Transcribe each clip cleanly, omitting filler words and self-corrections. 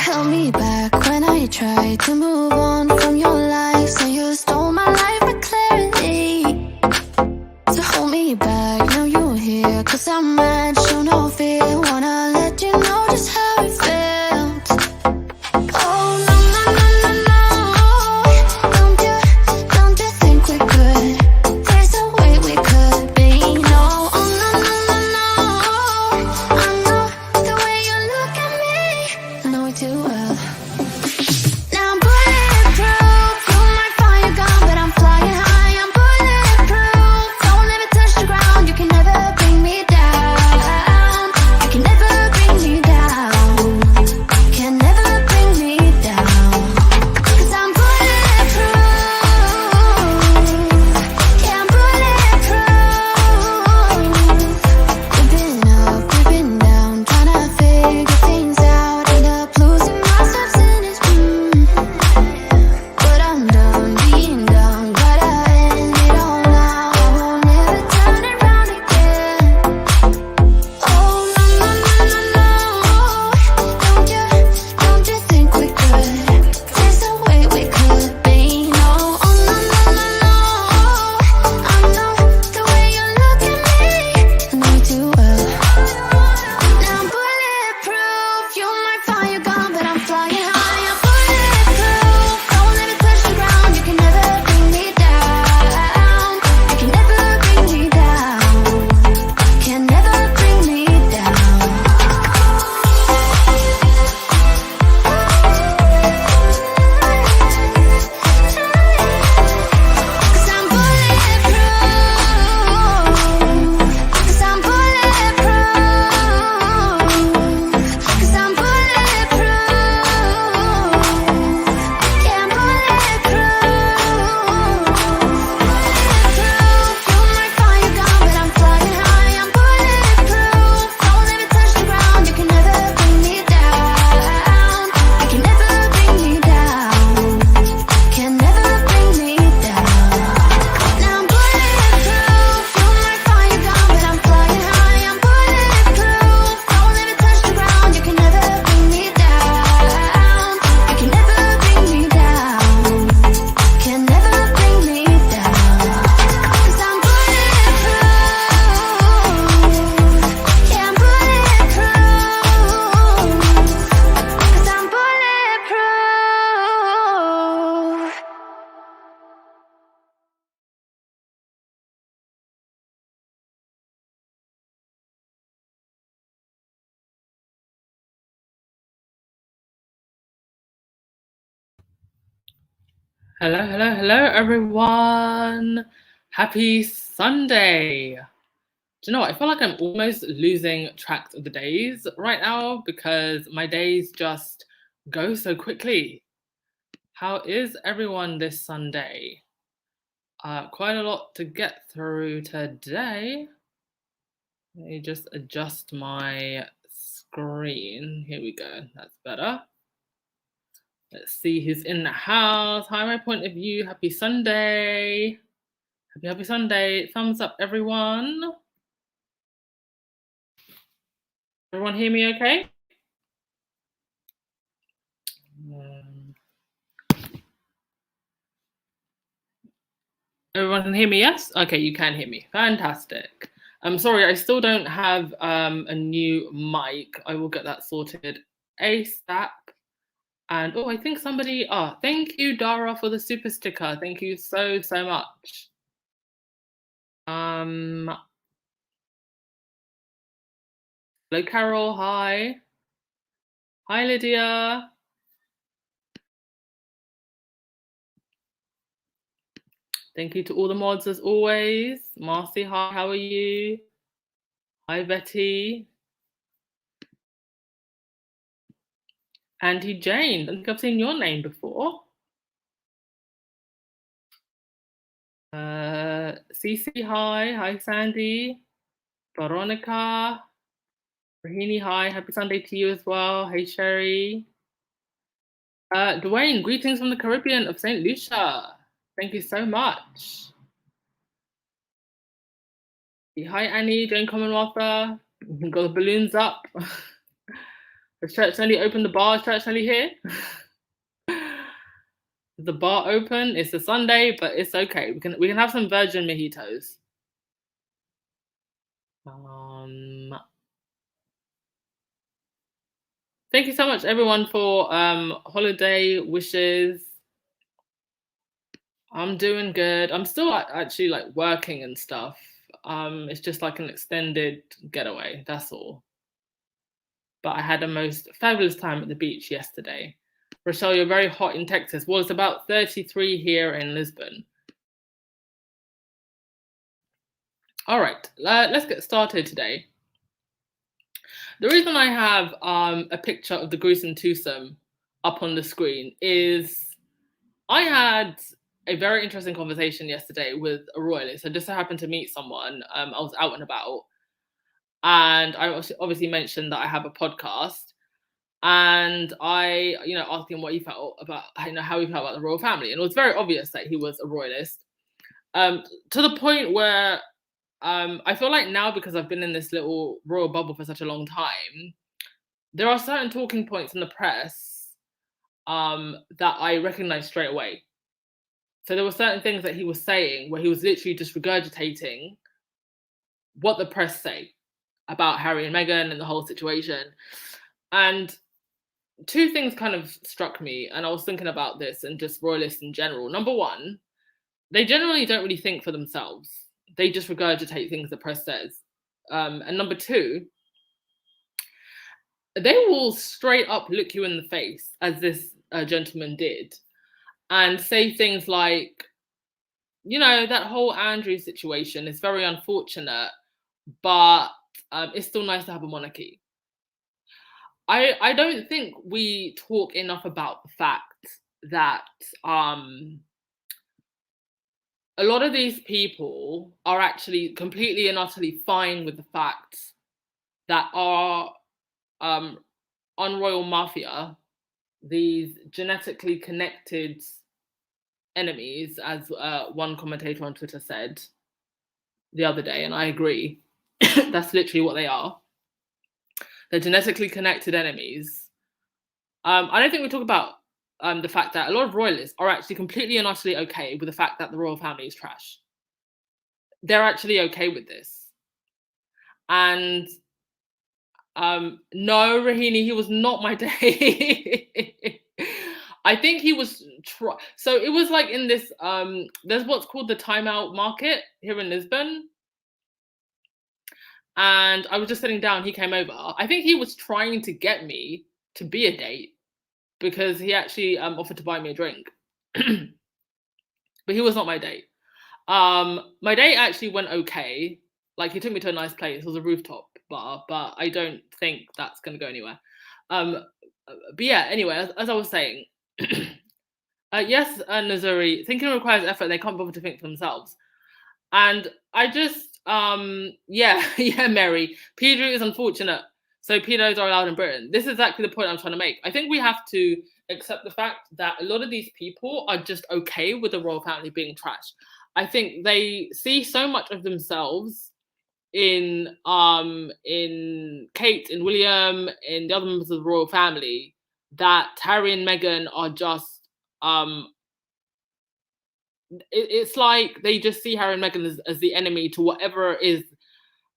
held me back when I tried to move on from your life. So you stole my life with clarity. So hold me back, now you're here. Cause I'm mad, show no fear. Wanna let you know just how it felt. Oh no, no, no, no, no. Don't you think we could? There's a way we could be. No, oh no, no, no, no. I know the way you look at me, I know it too well. Now I'm bulletproof. You might find your gun, but I'm flying high. I'm bulletproof. Don't let me touch the ground. You can never bring me down. You can never bring me down. Can never bring me down. Cause I'm bulletproof. Yeah, I'm bulletproof. We've been up, we've been down, trying to figure things out. End up losing myself in this but I'm done being down. Gotta end it all now. I won't ever turn it round again. Oh no, no, no, no, no. Don't you think we could? There's a way we could be. No, oh no, no, no, no. I know the way you look at me, I know it too well. Now I'm bulletproof. You might find your gun, but I'm flying high. I'm bulletproof. Don't let me touch the ground. You can never bring me down. You can never bring me down. Can never bring me down. Cause I'm bulletproof. Cause I'm bulletproof. Cause I'm bulletproof. Yeah, I'm bulletproof. You might find your gun, but I'm flying high. I'm bulletproof. Don't let me touch the ground. You can never bring me down. You can never bring me down. Can never bring me down. Now I'm bulletproof. You might find your gun, but I'm flying high. I'm bulletproof. Don't let me touch the ground. You can never bring me down. You can never bring me down. Can never bring me down. Cause I'm bulletproof. Yeah, I'm bulletproof. Cause I'm bulletproof. Hello, hello, hello, everyone. Happy Sunday. Do you know what? I feel like I'm almost losing track of the days right now because my days just go so quickly. How is everyone this Sunday? Quite a lot to get through today. Let me just adjust my screen. Here we go. That's better. Let's see who's in the house. Hi, my point of view. Happy Sunday. Happy Sunday. Thumbs up, everyone. Everyone hear me okay? Everyone can hear me, yes? Okay, you can hear me. Fantastic. I'm sorry, I still don't have a new mic. I will get that sorted ASAP. And I think somebody, thank you, Dara, for the super sticker. Thank you so, so much. Hello, Carol, hi. Hi, Lydia. Thank you to all the mods as always. Marcy, hi, how are you? Hi, Betty. Auntie Jane, I think I've seen your name before. Cece, hi. Hi, Sandy. Veronica. Rahini, hi. Happy Sunday to you as well. Hey, Sherry. Dwayne, greetings from the Caribbean of St. Lucia. Thank you so much. Hi, Annie, Jane Commonwealth. Got the balloons up. Is church nearly open? The bar? Is church nearly here? The bar open? It's a Sunday, but it's okay. We can have some virgin mojitos. Thank you so much, everyone, for holiday wishes. I'm doing good. I'm still actually like working and stuff. It's just like an extended getaway. That's all. But I had a most fabulous time at the beach yesterday. Rochelle, you're very hot in Texas. Well, it's about 33 here in Lisbon. All right, let's get started today. The reason I have a picture of the gruesome twosome up on the screen is I had a very interesting conversation yesterday with a royalist. I just so happened to meet someone. I was out and about, and I obviously mentioned that I have a podcast. And I, asked him what he felt about, how he felt about the royal family, and it was very obvious that he was a royalist. To the point where I feel like now, because I've been in this little royal bubble for such a long time, there are certain talking points in the press that I recognize straight away. So there were certain things that he was saying where he was literally just regurgitating what the press say about Harry and Meghan and the whole situation. And two things kind of struck me, and I was thinking about this and just royalists in general. Number one, they generally don't really think for themselves. They just regurgitate things the press says. And number two, they will straight up look you in the face, as this gentleman did, and say things like, that whole Andrew situation is very unfortunate, but it's still nice to have a monarchy. I don't think we talk enough about the fact that a lot of these people are actually completely and utterly fine with the fact that our unroyal mafia, these genetically connected enemies, as one commentator on Twitter said the other day, and I agree, that's literally what they are. They're genetically connected enemies. I don't think we talk about the fact that a lot of royalists are actually completely and utterly okay with the fact that the royal family is trash. They're actually okay with this. And no, Rahini, he was not my date. I think he was so it was like in this there's what's called the timeout market here in Lisbon. And I was just sitting down, he came over. I think he was trying to get me to be a date because he actually offered to buy me a drink. But he was not my date. My date actually went okay. Like, he took me to a nice place. It was a rooftop bar, but I don't think that's going to go anywhere. But yeah, anyway, as I was saying, yes, Nazuri, thinking requires effort. They can't bother to think for themselves. And I just, yeah, Mary, pedo is unfortunate. So pedos are allowed in Britain. This is exactly the point I'm trying to make. I think we have to accept the fact that a lot of these people are just okay with the royal family being trash. I think they see so much of themselves in Kate, in William, in the other members of the royal family, that Harry and Meghan are just it's like they just see Harry and Meghan as the enemy to whatever it is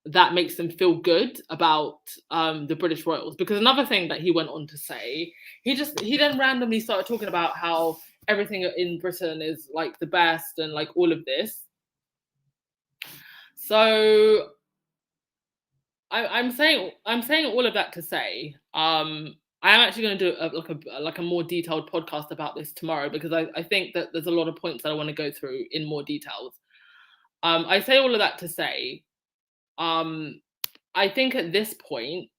that makes them feel good about the British royals. Because another thing that he went on to say, he then randomly started talking about how everything in Britain is like the best and like all of this. So I'm saying all of that to say I am actually going to do a more detailed podcast about this tomorrow, because I think that there's a lot of points that I want to go through in more details. I say all of that to say, I think at this point,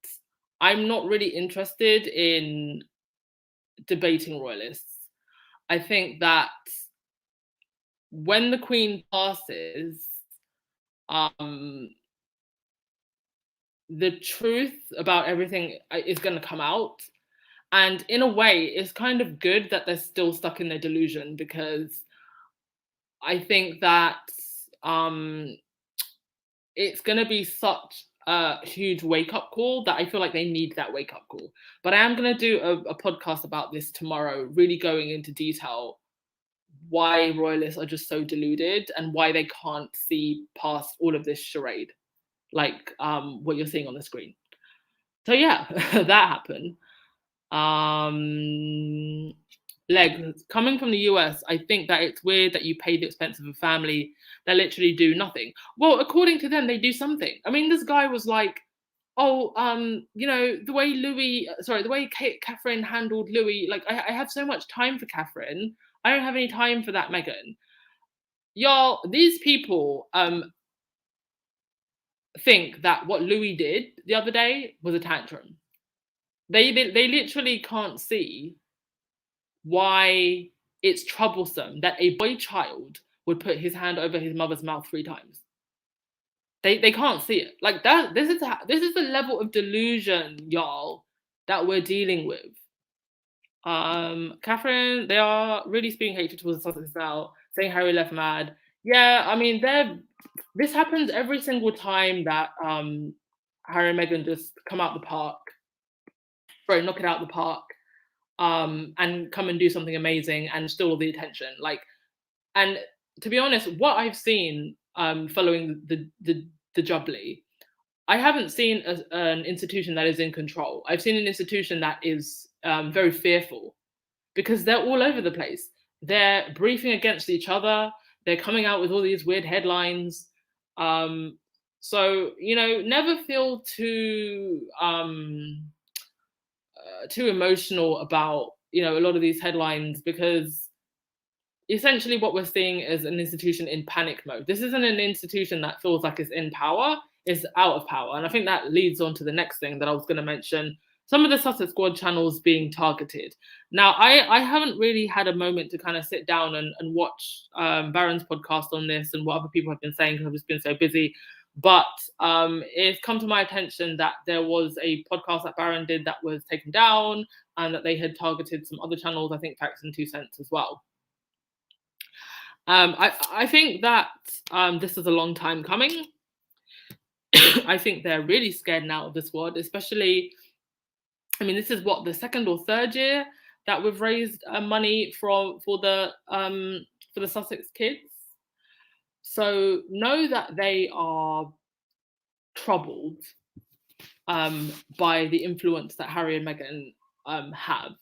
I'm not really interested in debating royalists. I think that when the Queen passes, the truth about everything is going to come out. And in a way, it's kind of good that they're still stuck in their delusion, because I think that it's going to be such a huge wake up call that I feel like they need that wake up call. But I am going to do a podcast about this tomorrow, really going into detail why royalists are just so deluded and why they can't see past all of this charade, like what you're seeing on the screen. So yeah, that happened. Leg, coming from the US, I think that it's weird that you pay the expense of a family that literally do nothing. Well, according to them, they do something. I mean, this guy was like, oh, the way the way Catherine handled Louis, like, I have so much time for Catherine. I don't have any time for that, Meghan. Y'all, these people think that what Louis did the other day was a tantrum. They literally can't see why it's troublesome that a boy child would put his hand over his mother's mouth 3 times. They can't see it. Like that, this is the level of delusion, y'all, that we're dealing with. Catherine, they are really speaking hatred towards the Sussex now, saying Harry left mad. Yeah, I mean, this happens every single time that Harry and Meghan just come out the park, knock it out the park, and come and do something amazing and steal all the attention. Like, and to be honest, what I've seen following the Jubilee, I haven't seen an institution that is in control. I've seen an institution that is very fearful because they're all over the place. They're briefing against each other. They're coming out with all these weird headlines. So, never feel too emotional about, a lot of these headlines, because essentially what we're seeing is an institution in panic mode. This isn't an institution that feels like it's in power, it's out of power. And I think that leads on to the next thing that I was going to mention. Some of the Sussex Squad channels being targeted. Now, I haven't really had a moment to kind of sit down and watch Baron's podcast on this and what other people have been saying because I've just been so busy. But it's come to my attention that there was a podcast that Baron did that was taken down and that they had targeted some other channels, I think Facts and 2 Cents as well. I think that this is a long time coming. I think they're really scared now of the squad, especially, I mean, this is what, the 2nd or 3rd year that we've raised money for the Sussex kids. So know that they are troubled by the influence that Harry and Meghan have.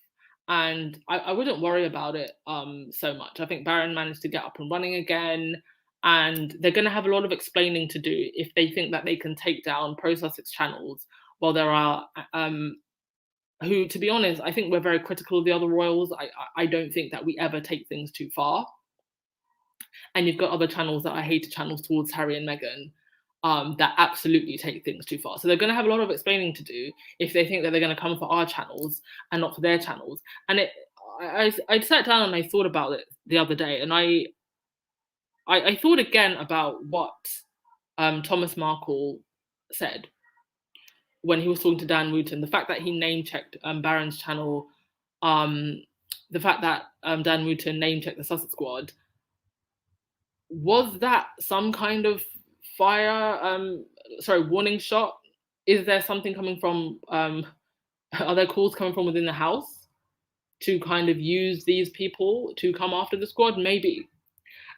And I wouldn't worry about it so much. I think Baron managed to get up and running again. And they're going to have a lot of explaining to do if they think that they can take down pro-Sussex channels while there are who, to be honest, I think we're very critical of the other royals. I don't think that we ever take things too far. And you've got other channels that are hater channels towards Harry and Meghan that absolutely take things too far. So they're going to have a lot of explaining to do if they think that they're going to come for our channels and not for their channels. And I sat down and I thought about it the other day, and I thought again about what Thomas Markle said when he was talking to Dan Wooten, the fact that he name-checked Baron's channel, the fact that Dan Wooten name-checked the Sussex Squad. Was that some kind of warning shot? Is there something coming from, are there calls coming from within the house to kind of use these people to come after the squad? Maybe.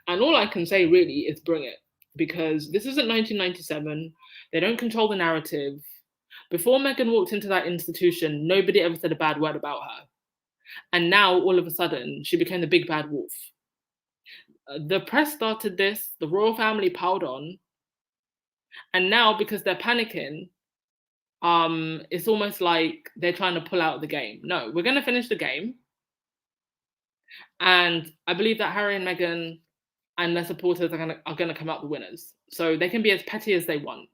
And all I can say really is bring it, because this isn't 1997. They don't control the narrative. Before Meghan walked into that institution, nobody ever said a bad word about her. And now, all of a sudden, she became the big bad wolf. The press started this, the royal family piled on. And now, because they're panicking, it's almost like they're trying to pull out the game. No, we're going to finish the game. And I believe that Harry and Meghan and their supporters are gonna come out the winners. So they can be as petty as they want.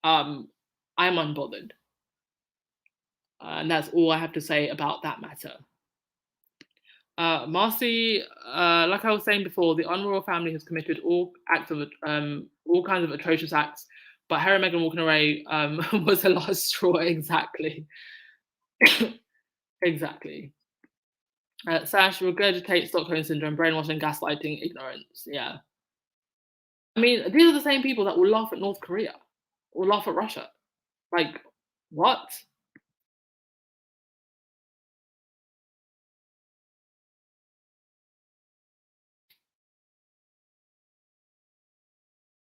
I'm unbothered. And that's all I have to say about that matter. Marcy, like I was saying before, the unroyal family has committed all kinds of atrocious acts, but Harry and Meghan walking away was the last straw. Exactly. Exactly. Sash regurgitates Stockholm syndrome, brainwashing, gaslighting, ignorance. Yeah. I mean, these are the same people that will laugh at North Korea. or laugh at Russia. Like, what?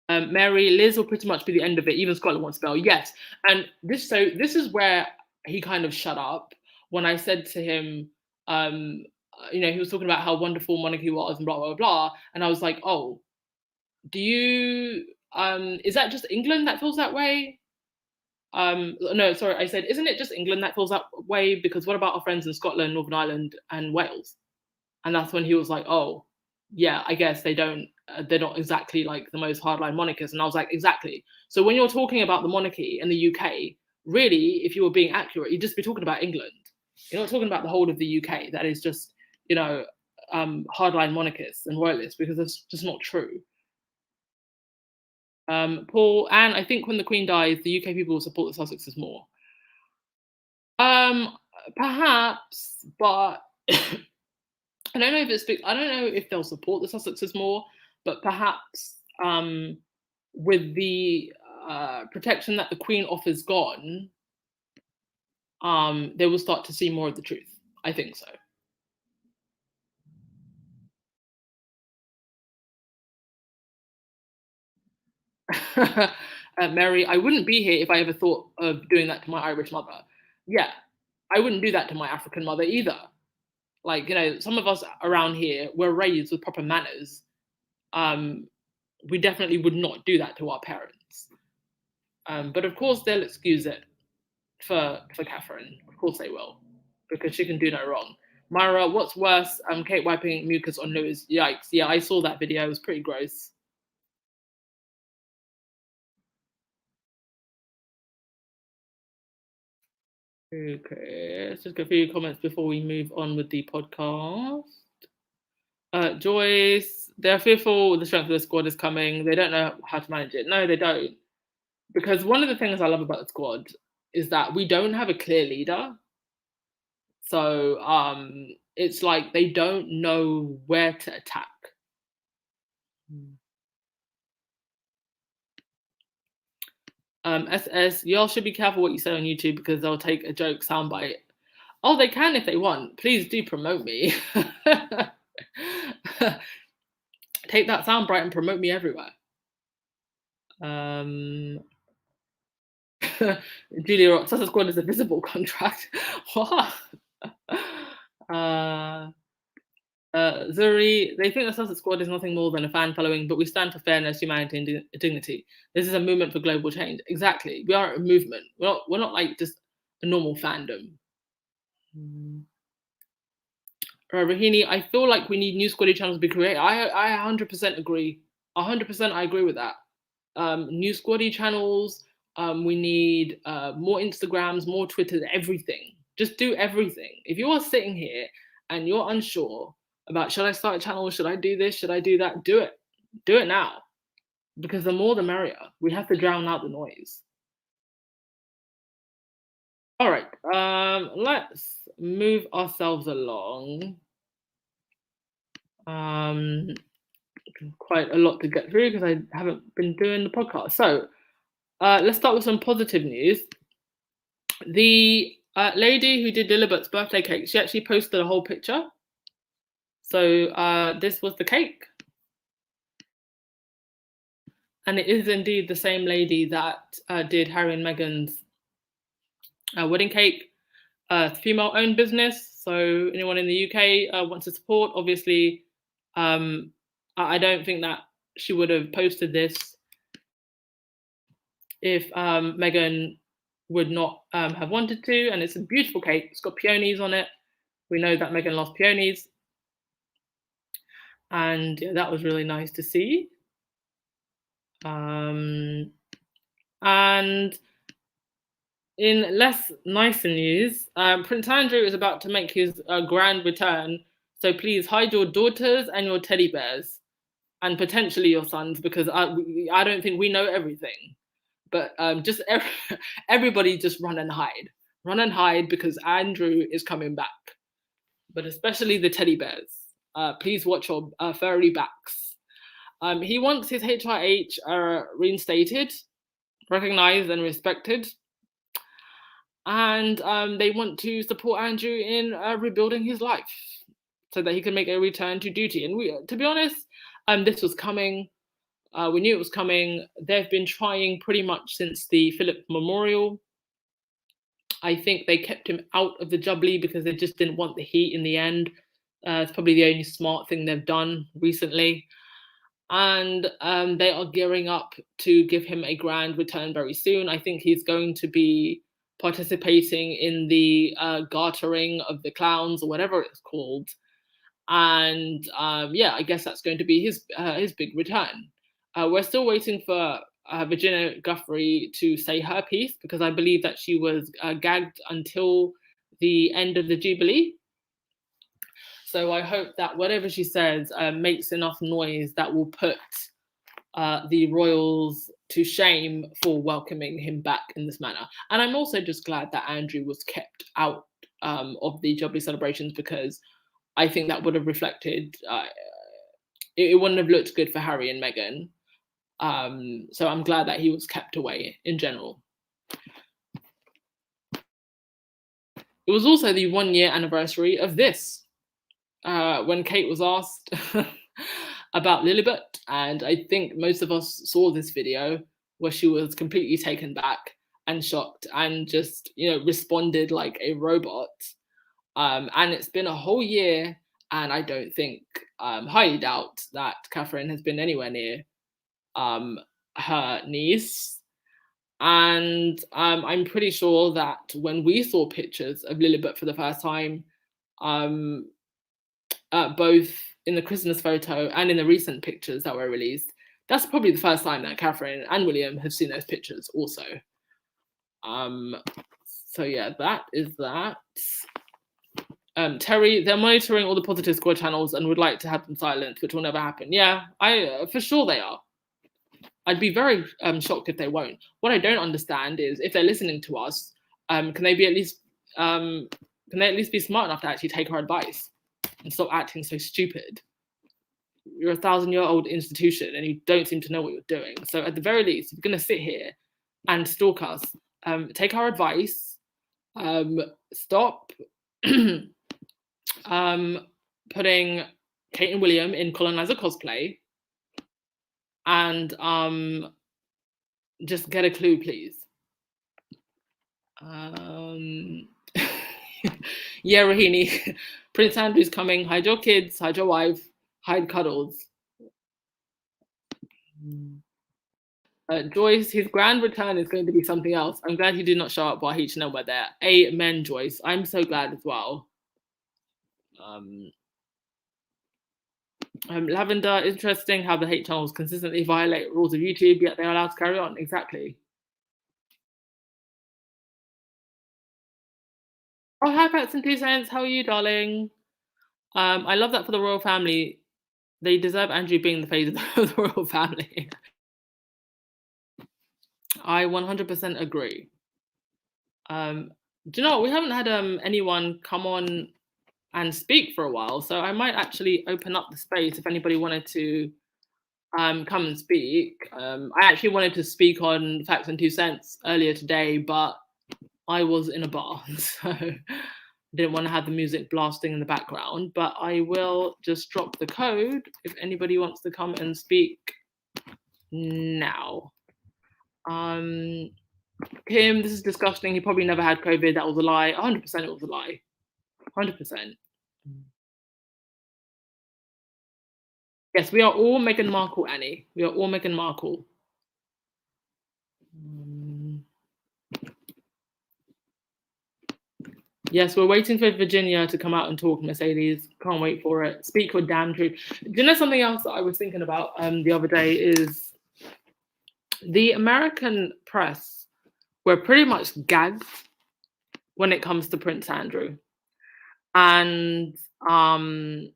Mary, Liz will pretty much be the end of it. Even Scotland wants Bell. Yes, and this is where he kind of shut up when I said to him, he was talking about how wonderful monarchy was and blah blah blah, and I was like, oh, do you is that just England that feels that way? No, sorry, I said, isn't it just England that feels that way? Because what about our friends in Scotland, Northern Ireland, and Wales? And that's when he was like, oh, yeah, I guess they're not exactly like the most hardline monarchists. And I was like, exactly. So when you're talking about the monarchy in the UK, really, if you were being accurate, you'd just be talking about England. You're not talking about the whole of the UK. That is just, hardline monarchists and royalists, because that's just not true. Paul, and I think when the Queen dies, the UK people will support the Sussexes more. Um, Perhaps, but I don't know if they'll support the Sussexes more, but perhaps with the protection that the Queen offers gone, they will start to see more of the truth. I think so. Mary, I wouldn't be here if I ever thought of doing that to my Irish mother. Yeah, I wouldn't do that to my African mother either. Like, some of us around here were raised with proper manners. We definitely would not do that to our parents. But of course, they'll excuse it for Catherine. Of course they will, because she can do no wrong. Myra, what's worse? Kate wiping mucus on Louis. Yikes! Yeah, I saw that video. It was pretty gross. Okay, let's just go through your comments before we move on with the podcast. Joyce, they're fearful the strength of the squad is coming. They don't know how to manage it. No, they don't. Because one of the things I love about the squad is that we don't have a clear leader. So it's like they don't know where to attack. SS, y'all should be careful what you say on YouTube because they'll take a joke soundbite. Oh, they can if they want. Please do promote me. Take that soundbite and promote me everywhere. Julia Rock, Sussex Squad is a visible contract. What? Zuri, they think the Sussex Squad is nothing more than a fan following, but we stand for fairness, humanity, and dignity. This is a movement for global change. Exactly. We are a movement. We're not like just a normal fandom. Rahini, I feel like we need new squaddy channels to be created. I 100% agree. 100% I agree with that. New squaddy channels. We need more Instagrams, more Twitters, everything. Just do everything. If you are sitting here and you're unsure about should I start a channel, should I do this, should I do that, do it. Do it now. Because the more the merrier. We have to drown out the noise. All right, let's move ourselves along. Quite a lot to get through because I haven't been doing the podcast. So let's start with some positive news. The lady who did Lilibet's birthday cake, she actually posted a whole picture. So this was the cake. And it is indeed the same lady that did Harry and Meghan's wedding cake. Female-owned business. So anyone in the UK wants to support, obviously, I don't think that she would have posted this if Meghan would not have wanted to. And it's a beautiful cake. It's got peonies on it. We know that Meghan loves peonies. And yeah, that was really nice to see. And in less nicer news, Prince Andrew is about to make his grand return. So please hide your daughters and your teddy bears, and potentially your sons, because I don't think we know everything. But just everybody just run and hide because Andrew is coming back. But especially the teddy bears. Please watch your furry backs. He wants his HRH reinstated. recognized and respected. And they want to support Andrew in rebuilding his life so that he can make a return to duty. And to be honest, this was coming. We knew it was coming. They've been trying pretty much since the Philip Memorial. I think they kept him out of the Jubilee because they just didn't want the heat in the end. It's probably the only smart thing they've done recently. And they are gearing up to give him a grand return very soon. I think he's going to be participating in the gartering of the clowns or whatever it's called. And yeah, I guess that's going to be his big return. We're still waiting for Virginia Guthrie to say her piece because I believe that she was gagged until the end of the Jubilee. So I hope that whatever she says makes enough noise that will put the royals to shame for welcoming him back in this manner. And I'm also just glad that Andrew was kept out of the Jubilee celebrations because I think that would have reflected, it wouldn't have looked good for Harry and Meghan. So I'm glad that he was kept away in general. It was also the 1 year anniversary of this, when Kate was asked about Lilibet, and I think most of us saw this video where she was completely taken back and shocked and just, responded like a robot. And it's been a whole year, and I don't think, highly doubt that Catherine has been anywhere near her niece. And I'm pretty sure that when we saw pictures of Lilibet for the first time, both in the Christmas photo and in the recent pictures that were released, that's probably the first time that Catherine and William have seen those pictures also. So yeah, that is that. Terry, they're monitoring all the Positive Squad channels and would like to have them silenced, which will never happen. Yeah, for sure they are. I'd be very shocked if they won't. What I don't understand is if they're listening to us, can they at least be smart enough to actually take our advice and stop acting so stupid? You're a 1,000-year-old institution and you don't seem to know what you're doing. So at the very least, if you're going to sit here and stalk us, take our advice, stop putting Kate and William in colonizer cosplay, and just get a clue, please. Yeah, Rahini, Prince Andrew's coming. Hide your kids, hide your wife, hide cuddles. Joyce, his grand return is going to be something else. I'm glad he did not show up while H&M were there. Amen, Joyce. I'm so glad as well. Lavender, interesting how the hate channels consistently violate rules of YouTube, yet they are allowed to carry on. Exactly. Oh, hi, Pats and 2 Cents. How are you, darling? I love that for the royal family. They deserve Andrew being the face of the royal family. I 100% agree. Do you know what? We haven't had anyone come on and speak for a while, so I might actually open up the space if anybody wanted to come and speak. I actually wanted to speak on Facts and 2 Cents earlier today, but I was in a bar, so didn't want to have the music blasting in the background. But I will just drop the code if anybody wants to come and speak now. Kim, this is disgusting. He probably never had COVID. That was a lie. 100% it was a lie. 100%. Yes, we are all Meghan Markle, Annie. We are all Meghan Markle. Yes, we're waiting for Virginia to come out and talk, Mercedes. Can't wait for it. Speak your damn truth. Do you know something else that I was thinking about the other day is the American press were pretty much gagged when it comes to Prince Andrew. And I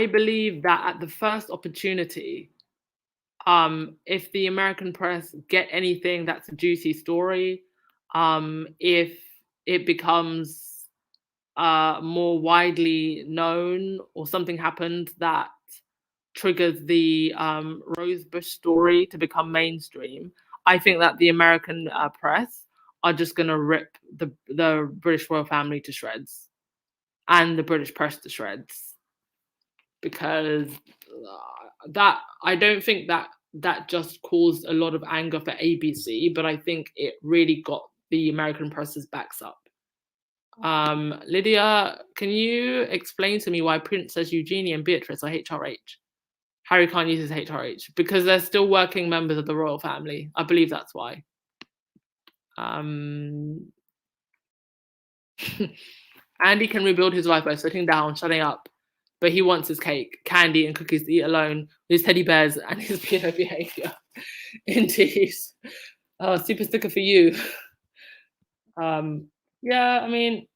believe that at the first opportunity, if the American press get anything that's a juicy story, if it becomes more widely known or something happened that triggers the Rosebush story to become mainstream, I think that the American press are just going to rip the British royal family to shreds and the British press to shreds, because that I don't think that just caused a lot of anger for ABC, but I think it really got the American press's backs up. Lydia, can you explain to me why Princess Eugenie and Beatrice are HRH? Harry can't use his HRH because they're still working members of the royal family. I believe that's why. Andy can rebuild his life by sitting down, shutting up, but he wants his cake, candy, and cookies to eat alone, his teddy bears, and his pedo behavior. Indeed. Oh, super sticker for you. Yeah, I mean,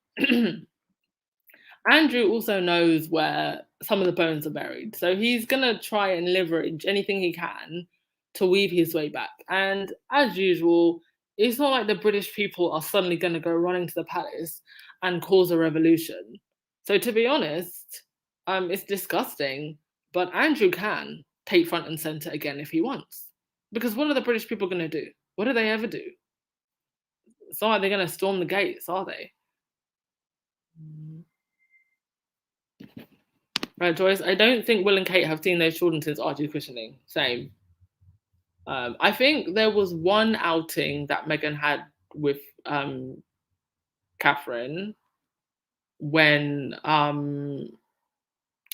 Andrew also knows where some of the bones are buried, so he's gonna try and leverage anything he can to weave his way back. And as usual, it's not like the British people are suddenly gonna go running to the palace and cause a revolution. So to be honest, it's disgusting, but Andrew can take front and center again if he wants. Because what are the British people gonna do? What do they ever do? It's not like they're gonna storm the gates, are they? Right, Joyce, I don't think Will and Kate have seen those children since Archie's christening. Same. I think there was one outing that Meghan had with Catherine when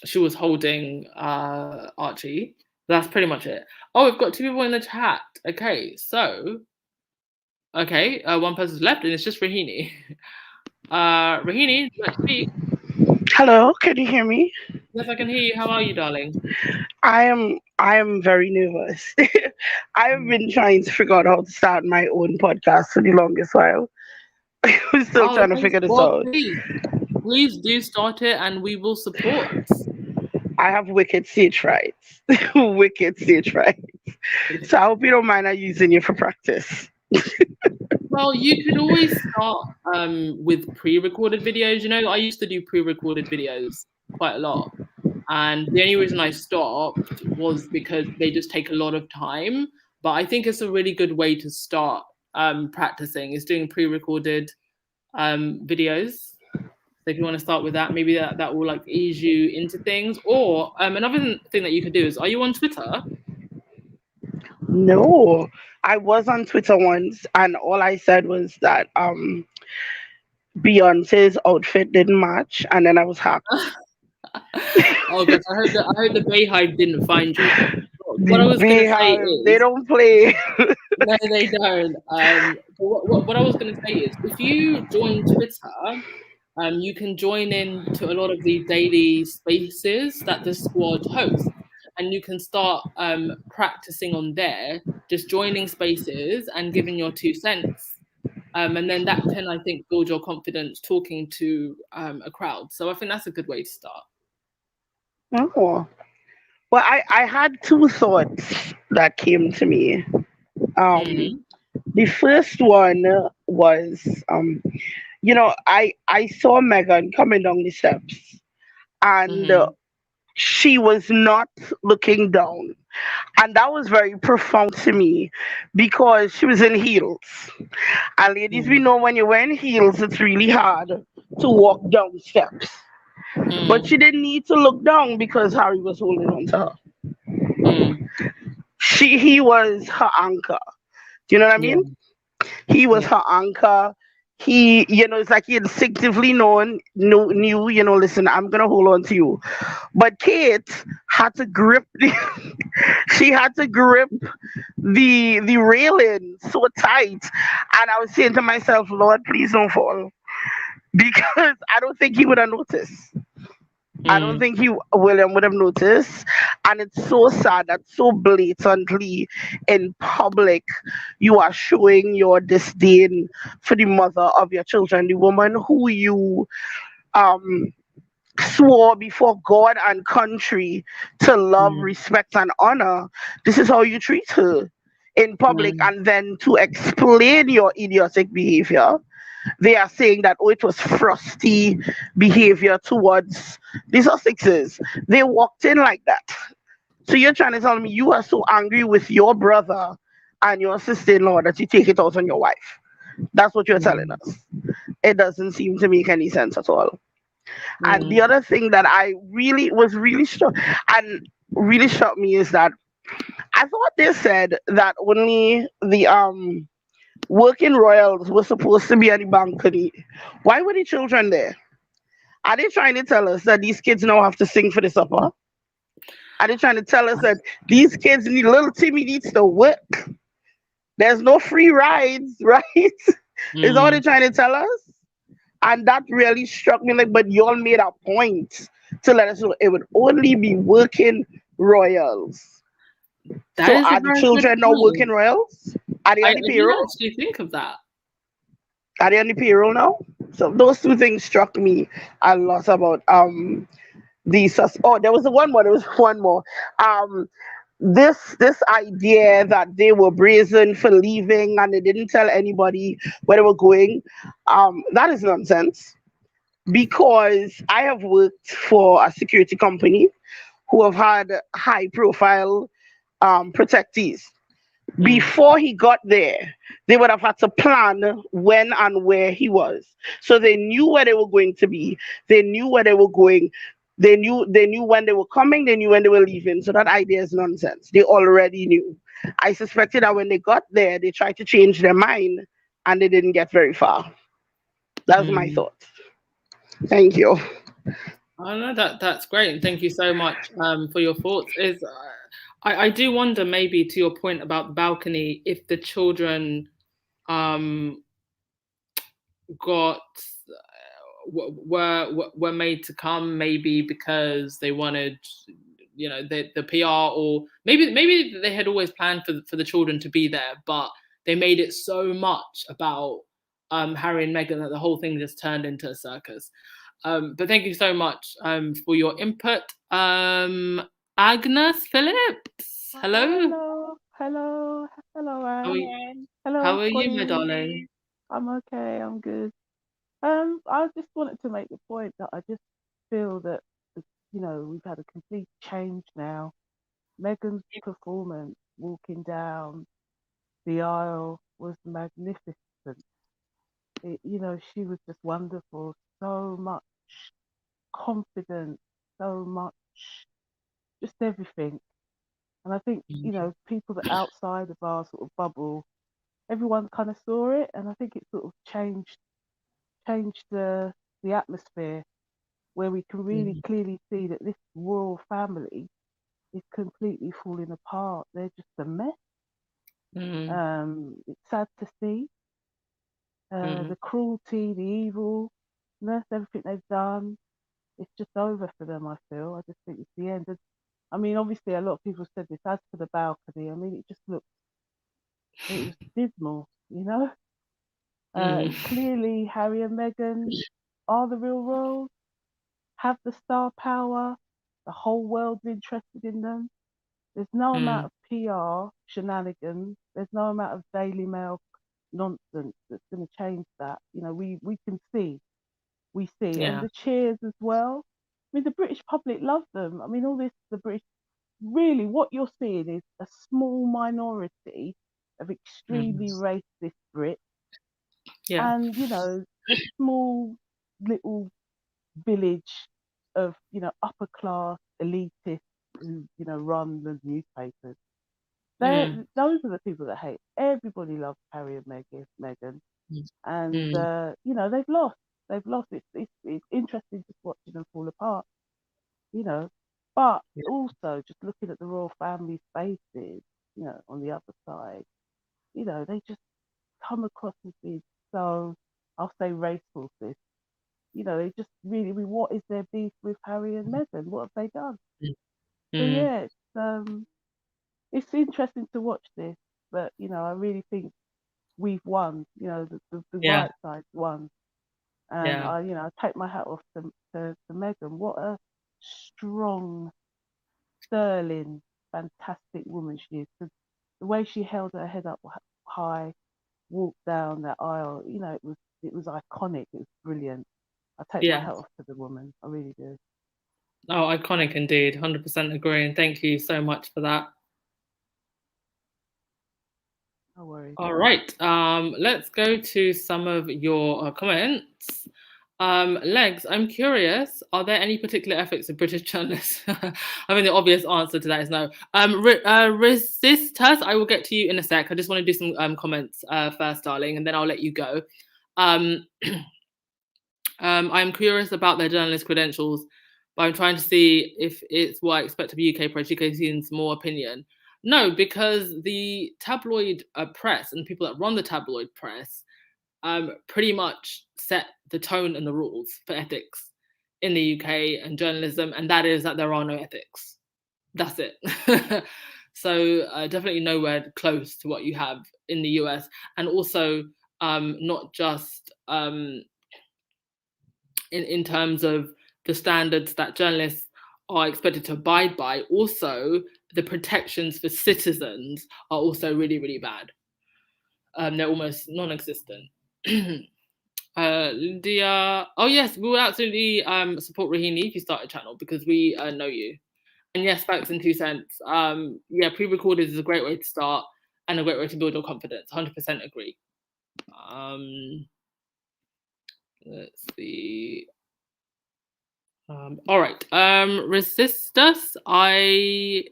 she was holding Archie. That's pretty much it. Oh, we've got 2 people in the chat. Okay, so one person's left, and it's just Rahini. Rahini, let's speak. Hello, can you hear me? Yes, I can hear you. How are you, darling? I am very nervous. I've been trying to figure out how to start my own podcast for the longest while. I'm still trying to figure this out. Please do start it, and we will support. I have wicked stage frights. Wicked stage frights. So I hope you don't mind I using you for practice. Well, you could always start with pre-recorded videos. You know, I used to do pre-recorded videos quite a lot. And the only reason I stopped was because they just take a lot of time. But I think it's a really good way to start practicing, is doing pre-recorded videos. So if you want to start with that, maybe that will like ease you into things. Or another thing that you could do is, are you on Twitter? No, I was on Twitter once, and all I said was that Beyonce's outfit didn't match, and then I was happy. Oh gosh, I heard the Bayhive didn't find you. What I was going to say is, they don't play. No, they don't. What I was going to say is, if you join Twitter, you can join in to a lot of the daily spaces that the squad hosts, and you can start practicing on there, just joining spaces and giving your 2 cents. And then that can, I think, build your confidence talking to a crowd. So I think that's a good way to start. Oh. Well, I had 2 thoughts that came to me. The first one was, I saw Meghan coming down the steps, and she was not looking down. And that was very profound to me because she was in heels. And ladies, we know when you're wearing heels, it's really hard to walk down steps. But she didn't need to look down because Harry was holding on to her. He was her anchor. Do you know what I mean? He was her anchor. He, it's like he instinctively knew, listen, I'm gonna hold on to you. But Kate had to grip she had to grip the railing so tight. And I was saying to myself, Lord, please don't fall. Because I don't think he would have noticed. I don't think William would have noticed. And it's so sad that so blatantly in public you are showing your disdain for the mother of your children, the woman who you swore before God and country to love, respect, and honor. This is how you treat her in public. And then to explain your idiotic behavior, they are saying that, it was frosty behavior towards the Sussexes. They walked in like that. So you're trying to tell me you are so angry with your brother and your sister-in-law that you take it out on your wife? That's what you're telling Mm, us. It doesn't seem to make any sense at all. And the mm, other thing that I really was really shocked and really shocked me is that I thought they said that only the working royals were supposed to be at the balcony. Why were the children there? Are they trying to tell us that these kids now have to sing for the supper? Are they trying to tell us that these kids need little Timmy needs to work? There's no free rides, right? Is that what they're mm. trying to tell us? And that really struck me. Like, but y'all made a point to let us know it would only be working royals. That So is a are the very good children now working point. royals? Are they I on the didn't payroll? actually think of that. Are they on the payroll now? So those two things struck me a lot about oh, there was one more. There was one more. Um, this idea that they were brazen for leaving and they didn't tell anybody where they were going. That is nonsense. Because I have worked for a security company who have had high profile protectees. Mm, Before he got there, they would have had to plan when and where he was. So they knew where they were going to be. They knew where they were going. They knew when they were coming, they knew when they were leaving. So that idea is nonsense. They already knew. I suspected that when they got there, they tried to change their mind and they didn't get very far. That's my mm. thought. Thank you. Oh no, that's great, and thank you so much for your thoughts. I do wonder, maybe to your point about the balcony, if the children um got were made to come, maybe because they wanted, the PR, or maybe they had always planned for the children to be there, but they made it so much about Harry and Meghan that the whole thing just turned into a circus. But thank you so much for your input. Agnes Phillips, hello. Hello, hello, hello, How are Anne. you, Hello, how are you, my Connie. darling? I'm okay, I'm good. I just wanted to make the point that I just feel that, we've had a complete change now. Meghan's performance walking down the aisle was magnificent. She was just wonderful. So much confidence, so much, just everything. And I think, people that outside of our sort of bubble, everyone kind of saw it, and I think it sort of changed the atmosphere, where we can really Mm, clearly see that this royal family is completely falling apart. They're just a mess. mm, It's sad to see mm, the cruelty, the evil, everything they've done. It's just over for them. I feel. I just think it's the end. And, I mean, obviously, a lot of people said this. As for the balcony, I mean, it was dismal. mm, Clearly, Harry and Meghan are the real royals, have the star power, the whole world's interested in them. There's no amount mm. of PR shenanigans, there's no amount of Daily Mail nonsense that's going to change that. We can see, and Yeah. the cheers as well. I mean, the British public love them. I mean, all this, the British, really, what you're seeing is a small minority of Mm. extremely racist Brits Yeah. and the small little village of upper class elitists who run the newspapers. Mm, Those are the people that hate. Everybody loves Harry and Meghan, mm, and mm. they've lost. They've lost. It's interesting just watching them fall apart. You know, but also just looking at the royal family's faces. On the other side, they just come across as being so, I'll say, racehorses. They just really, I mean, what is their beef with Harry and Meghan? What have they done? Mm, So mm. yeah, it's interesting to watch this, but I really think we've won. The Yeah. right side's won, and Yeah. I take my hat off to Meghan. What a strong, sterling, fantastic woman she is. The way she held her head up high, walked down that aisle, it was iconic. It was brilliant. I take my Yeah. hat off to the woman. I really do. Oh, iconic indeed. 100% agree. And thank you so much for that. No worries. All right. Let's go to some of your comments. Legs, I'm curious, are there any particular ethics of British journalists? I mean, the obvious answer to that is no. Resist us. I will get to you in a sec. I just want to do some comments first, darling, and then I'll let you go. I'm curious about their journalist credentials, but I'm trying to see if it's what I expect of UK press. UK seems more opinion. No, because the tabloid press and people that run the tabloid press pretty much set the tone and the rules for ethics in the UK and journalism, and that is that there are no ethics. That's it. So definitely nowhere close to what you have in the US, and also not just in terms of the standards that journalists are expected to abide by. Also, the protections for citizens are also really, really bad. They're almost non-existent. Lydia, oh yes, we will absolutely support Rahini if you start a channel because we know you. And yes, facts and 2 cents. Yeah, pre-recorded is a great way to start and a great way to build your confidence. 100% agree. Let's see. All right. Resist us. I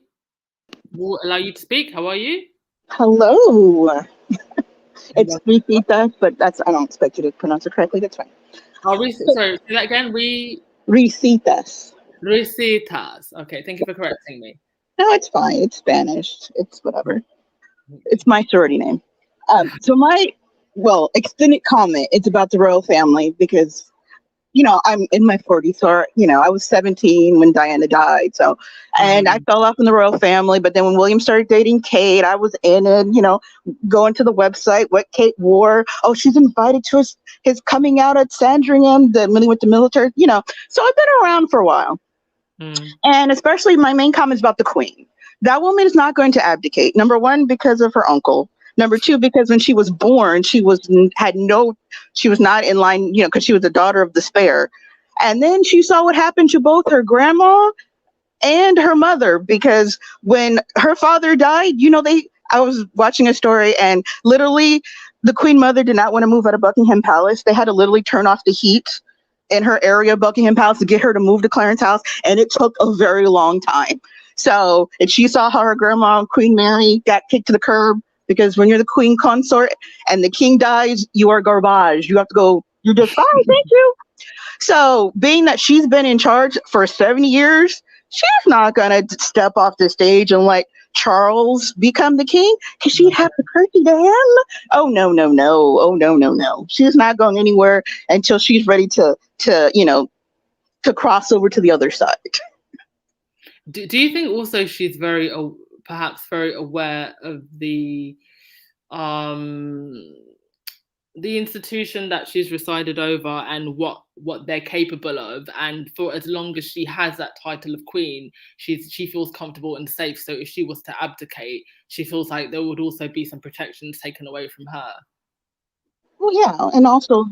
will allow you to speak. How are you? Hello. It's Risitas, but I don't expect you to pronounce it correctly. That's fine. Sorry, say that again. Risitas. Risitas. Okay, thank you for correcting me. No, it's fine. It's Spanish. It's whatever. It's my sorority name. So extended comment. It's about the royal family because, I'm in my 40s. So, I was 17 when Diana died. So, and I fell off in the royal family. But then when William started dating Kate, I was in it, going to the website, what Kate wore. Oh, she's invited to his coming out at Sandringham, when he went to military, So I've been around for a while. And especially my main comment is about the Queen. That woman is not going to abdicate. Number one, because of her uncle. Number two, because when she was born, she was not in line, because she was the daughter of despair. And then she saw what happened to both her grandma and her mother, because when her father died, I was watching a story and literally the Queen Mother did not want to move out of Buckingham Palace. They had to literally turn off the heat in her area of Buckingham Palace to get her to move to Clarence House. And it took a very long time. So, and she saw how her grandma, Queen Mary, got kicked to the curb, because when you're the queen consort and the king dies, you are garbage. You have to go, you're just fine, thank you. So being that she's been in charge for 70 years, she's not going to step off the stage and let Charles become the king, because she'd have to curtsy to him. Oh, no, no, no. Oh, no, no, no. She's not going anywhere until she's ready to cross over to the other side. Do you think also she's perhaps very aware of the institution that she's resided over and what they're capable of, and for as long as she has that title of queen, she feels comfortable and safe. So if she was to abdicate, she feels like there would also be some protections taken away from her. Well, yeah, and also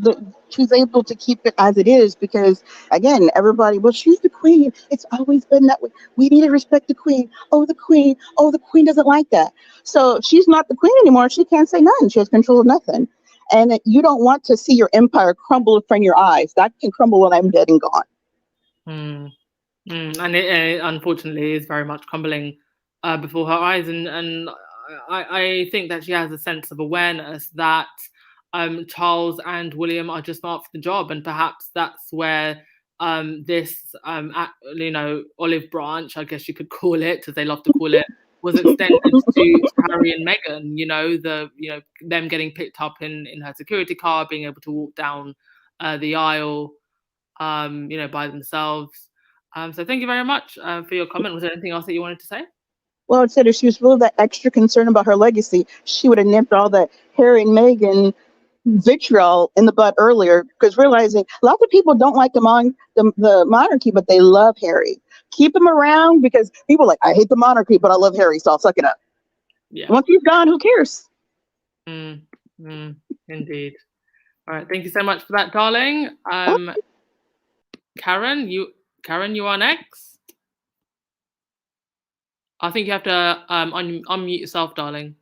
she's able to keep it as it is because, again, everybody, well, she's the queen. It's always been that way. We need to respect the queen. Oh, the queen. Oh, the queen doesn't like that. So if she's not the queen anymore, she can't say nothing. She has control of nothing. And you don't want to see your empire crumble in front of your eyes. That can crumble when I'm dead and gone. And it unfortunately is very much crumbling before her eyes. And I think that she has a sense of awareness that Charles and William are just not for the job, and perhaps that's where this olive branch, I guess you could call it, as they love to call it, was extended to Harry and Meghan. Them getting picked up in her security car, being able to walk down the aisle, by themselves. So thank you very much for your comment. Was there anything else that you wanted to say? Well, it said if she was really that extra concerned about her legacy, she would have nipped all that Harry and Meghan vitriol in the butt earlier, because realizing lots of people don't like the monarchy, but they love Harry. Keep him around, because people are like, I hate the monarchy, but I love Harry, so I'll suck it up. Yeah. Once he's gone, who cares? Indeed. All right. Thank you so much for that, darling. Karen, Karen, you are next. I think you have to unmute yourself, darling.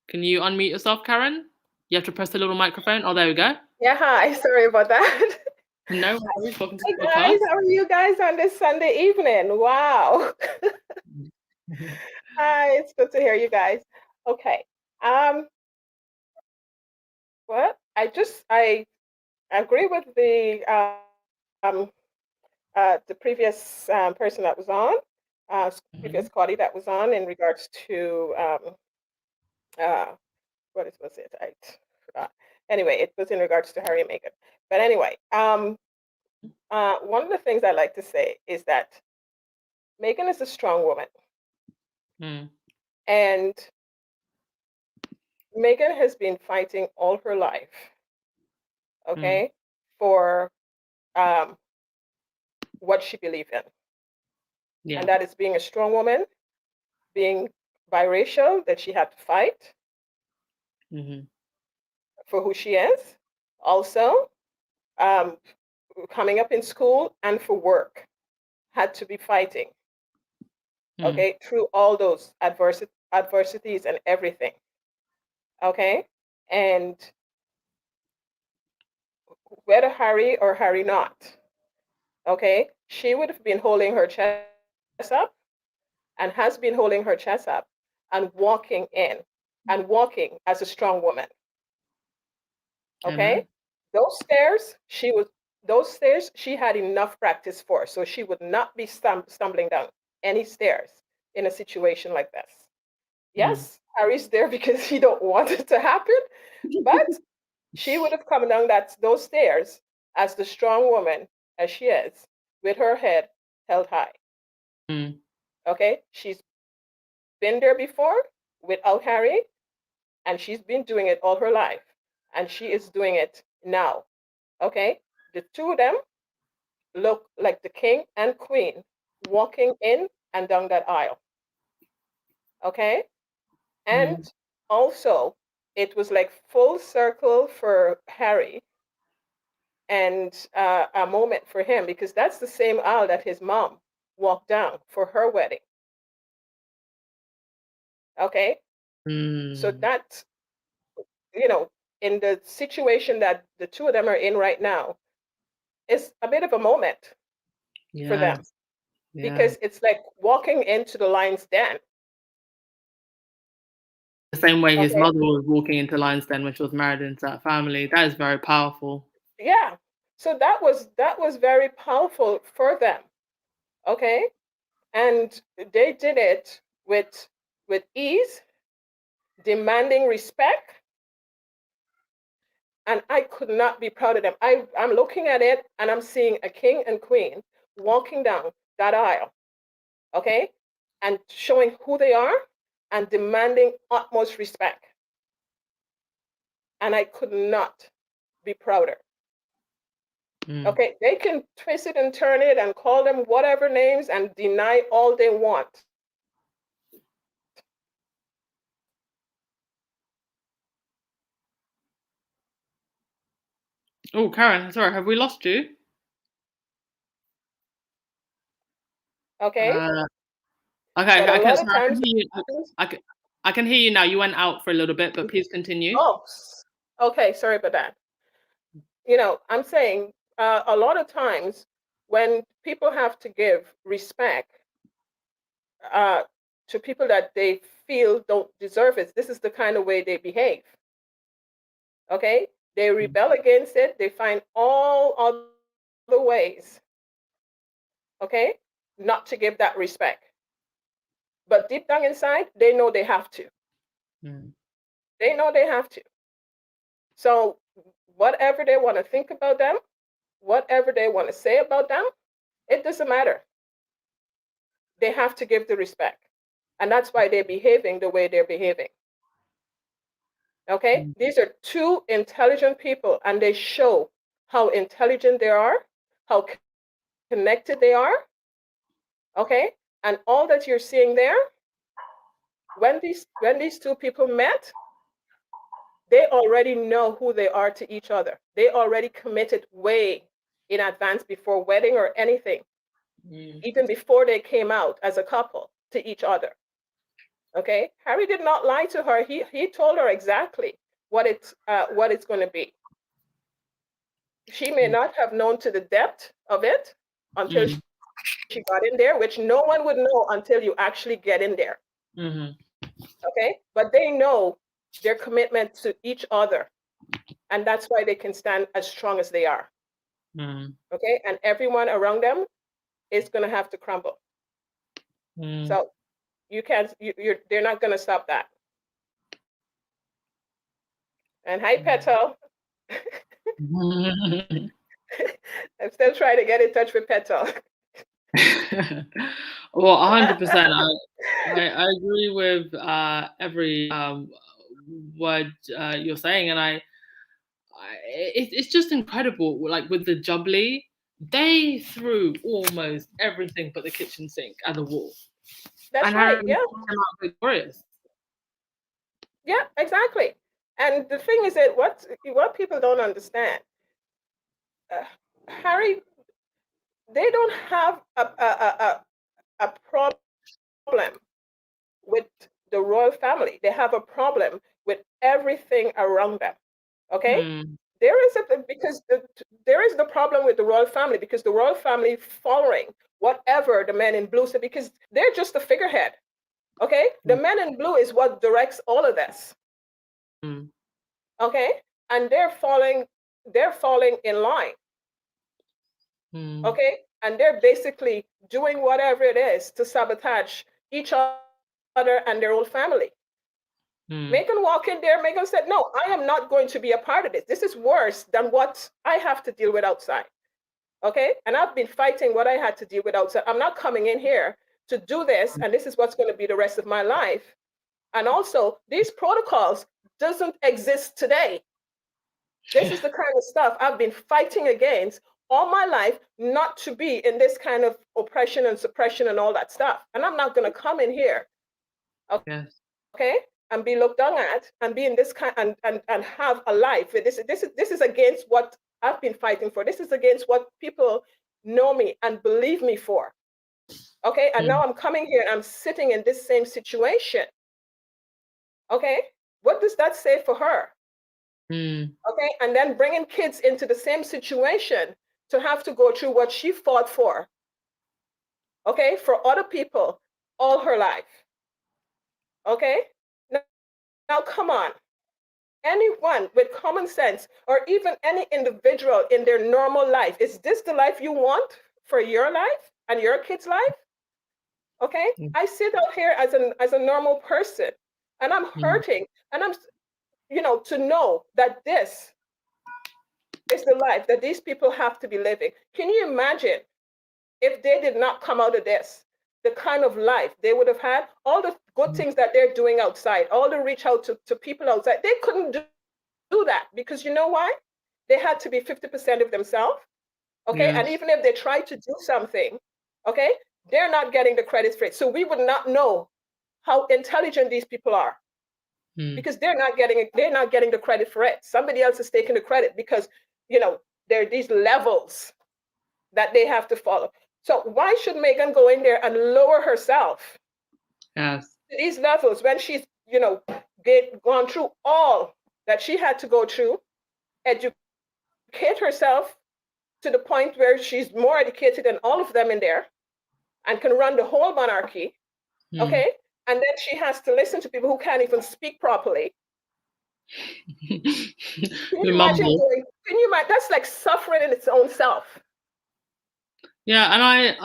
Can you unmute yourself, Karen? You have to press the little microphone. Oh, there we go. Yeah, hi. Sorry about that. No worries. Welcome to Hey the guys, podcast. how are you guys on this Sunday evening? Wow. Hi, it's good to hear you guys. Okay. Well, I agree with the previous person that was on, previous Scotty that was on in regards to uh, was it? I forgot. Anyway, it was in regards to Harry and Meghan. But anyway, one of the things I like to say is that Meghan is a strong woman, and Meghan has been fighting all her life, okay, for what she believes in. Yeah. And that is being a strong woman, being biracial, that she had to fight for who she is. Also, coming up in school and for work, had to be fighting, okay, through all those adversities and everything, okay? And whether Harry or Harry not, okay, she would have been holding her chest up and has been holding her chest up and walking in and walking as a strong woman. Okay? Those stairs, she had enough practice for, so she would not be stumbling down any stairs in a situation like this. Yes, Harry's there because he don't want it to happen, but she would have come down those stairs as the strong woman as she is, with her head held high. Okay? She's been there before without Harry, and she's been doing it all her life, and she is doing it now. Okay? The two of them look like the king and queen walking in and down that aisle. Okay? And also, it was like full circle for Harry and a moment for him, because that's the same aisle that his mom walked down for her wedding. Okay? So that, in the situation that the two of them are in right now, is a bit of a moment for them, because it's like walking into the lion's den. The same way his mother was walking into Lion's Den when she was married into that family. That is very powerful. Yeah. So that was very powerful for them. Okay? And they did it with ease, demanding respect. And I could not be proud of them. I'm looking at it and I'm seeing a king and queen walking down that aisle, okay? And showing who they are and demanding utmost respect. And I could not be prouder. Okay, they can twist it and turn it and call them whatever names and deny all they want. Oh, Karen, sorry, have we lost you? Okay. Okay, But a lot of sorry, times I can hear you now. You went out for a little bit, but please continue. Oh, okay, sorry about that. I'm saying a lot of times when people have to give respect to people that they feel don't deserve it, this is the kind of way they behave. Okay? They rebel against it. They find all other ways, okay, not to give that respect. But deep down inside, they know they have to. They know they have to. So whatever they want to think about them, whatever they want to say about them, it doesn't matter. They have to give the respect. And that's why they're behaving the way they're behaving. Okay? These are two intelligent people, and they show how intelligent they are, how connected they are. Okay? And all that you're seeing there, when these two people met, they already know who they are to each other. They already committed way in advance before wedding or anything, even before they came out as a couple to each other. Okay, Harry did not lie to her. He told her exactly what it's going to be. She may not have known to the depth of it until she got in there, which no one would know until you actually get in there. Okay, but they know their commitment to each other, and that's why they can stand as strong as they are. Okay, and everyone around them is going to have to crumble. So you can't. They're not going to stop that. And hi, Petal. I'm still trying to get in touch with Petal. Well, 100%. I agree with every word you're saying, and it's just incredible. Like with the jubbly, they threw almost everything but the kitchen sink at the wall. That's and right. Harry Yeah. came out victorious. Yeah, exactly. And the thing is that what people don't understand, Harry, they don't have a problem with the royal family. They have a problem with everything around them. Okay, there is the problem with the royal family, because the royal family following whatever the men in blue say, because they're just the figurehead. Okay, the men in blue is what directs all of this. Okay, and they're falling in line. Okay, and they're basically doing whatever it is to sabotage each other and their own family. Meghan walked in there. Meghan said, no, I am not going to be a part of this. This is worse than what I have to deal with outside. Okay, and I've been fighting what I had to deal with outside. I'm not coming in here to do this, and this is what's going to be the rest of my life. And also, these protocols doesn't exist today. This is the kind of stuff I've been fighting against all my life, not to be in this kind of oppression and suppression and all that stuff. And I'm not going to come in here, okay, and be looked down at and be in this kind and have a life. This is against what I've been fighting for. This is against what people know me and believe me for. Okay, and now I'm coming here and I'm sitting in this same situation. Okay, what does that say for her? Okay, and then bringing kids into the same situation to have to go through what she fought for, okay, for other people all her life. Okay, now come on. Anyone with common sense, or even any individual in their normal life, is this the life you want for your life and your kids' life? Okay, I sit out here as a normal person, and I'm hurting, and I'm, to know that this is the life that these people have to be living. Can you imagine if they did not come out of this, the kind of life they would have had, all the good things that they're doing outside, all the reach out to people outside? They couldn't do that, because you know why? They had to be 50% of themselves. Okay, and even if they tried to do something, okay, they're not getting the credit for it. So we would not know how intelligent these people are, because they're not getting the credit for it. Somebody else is taking the credit, because there are these levels that they have to follow. So why should Meghan go in there and lower herself to these levels when she's gone through all that she had to go through, educate herself to the point where she's more educated than all of them in there and can run the whole monarchy? Okay, and then she has to listen to people who can't even speak properly. Can you imagine? That's like suffering in its own self. Yeah, and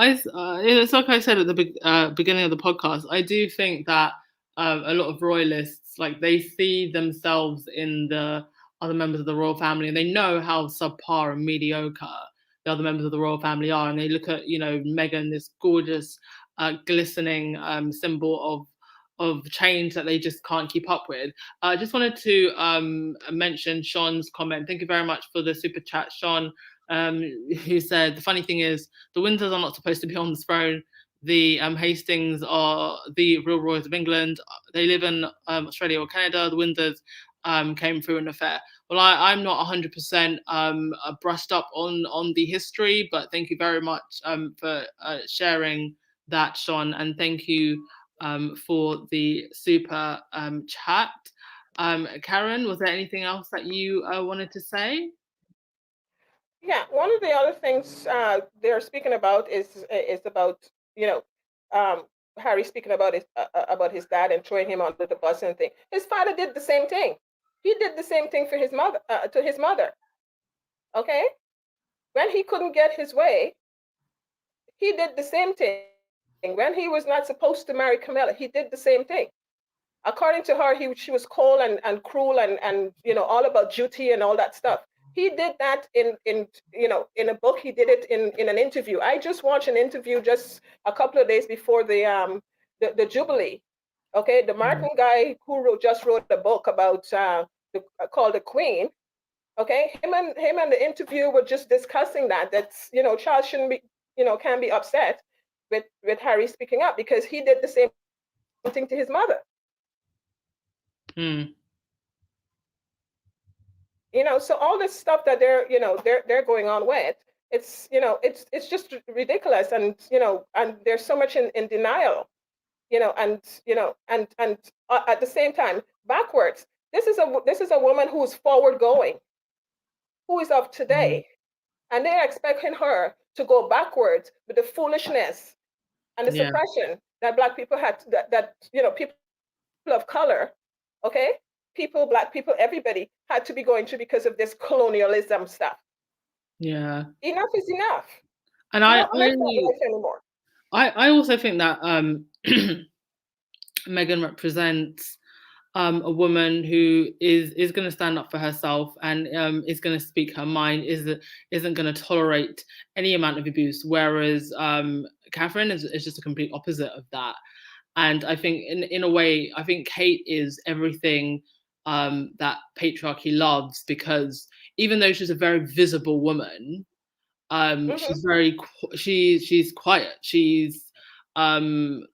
it's like I said at the beginning of the podcast, I do think that a lot of royalists, like, they see themselves in the other members of the royal family, and they know how subpar and mediocre the other members of the royal family are, and they look at Meghan, this gorgeous, glistening symbol of change that they just can't keep up with. I just wanted to mention Sean's comment. Thank you very much for the super chat, Sean, who said, the funny thing is, the Windsors are not supposed to be on the throne. The Hastings are the real royals of England. They live in Australia or Canada. The Windsors came through an affair. Well, I'm not 100% brushed up on the history, but thank you very much for sharing that, Sean, and thank you for the super chat. Karen, was there anything else that you wanted to say? Yeah, one of the other things they're speaking about is about, you know, Harry speaking about his dad and throwing him under the bus and thing. His father did the same thing. He did the same thing for his mother to his mother. Okay, when he couldn't get his way, he did the same thing. When he was not supposed to marry Camilla, he did the same thing. According to her, she was cold and cruel and all about duty and all that stuff. He did that in a book. He did it in an interview. I just watched an interview just a couple of days before the Jubilee. Okay, the Martin guy who just wrote a book about called The Queen. Okay, him and the interview were just discussing that Charles shouldn't be can be upset with Harry speaking up because he did the same thing to his mother. So all this stuff that they're going on with, it's just ridiculous, and there's so much in denial, and at the same time backwards. This is a woman who is forward going, who is of today, and they're expecting her to go backwards with the foolishness and the suppression that Black people had, that people of color, okay, Black people, everybody had to be going through because of this colonialism stuff. Yeah, enough is enough. And I also think that Meghan represents a woman who is going to stand up for herself and is going to speak her mind, isn't going to tolerate any amount of abuse, whereas Catherine is just a complete opposite of that. And I think in a way, I think Kate is everything that patriarchy loves, because even though she's a very visible woman, she's she's quiet. She's to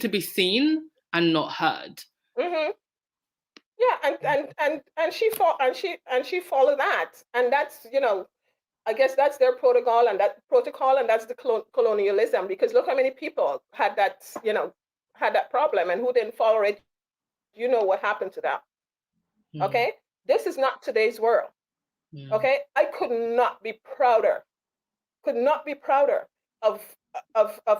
be seen and not heard. Yeah, and she followed that, and that's I guess that's their protocol, and that's the colonialism. Because look how many people had that problem, and who didn't follow it. You know what happened to them. Okay, this is not today's world. Okay, I could not be prouder of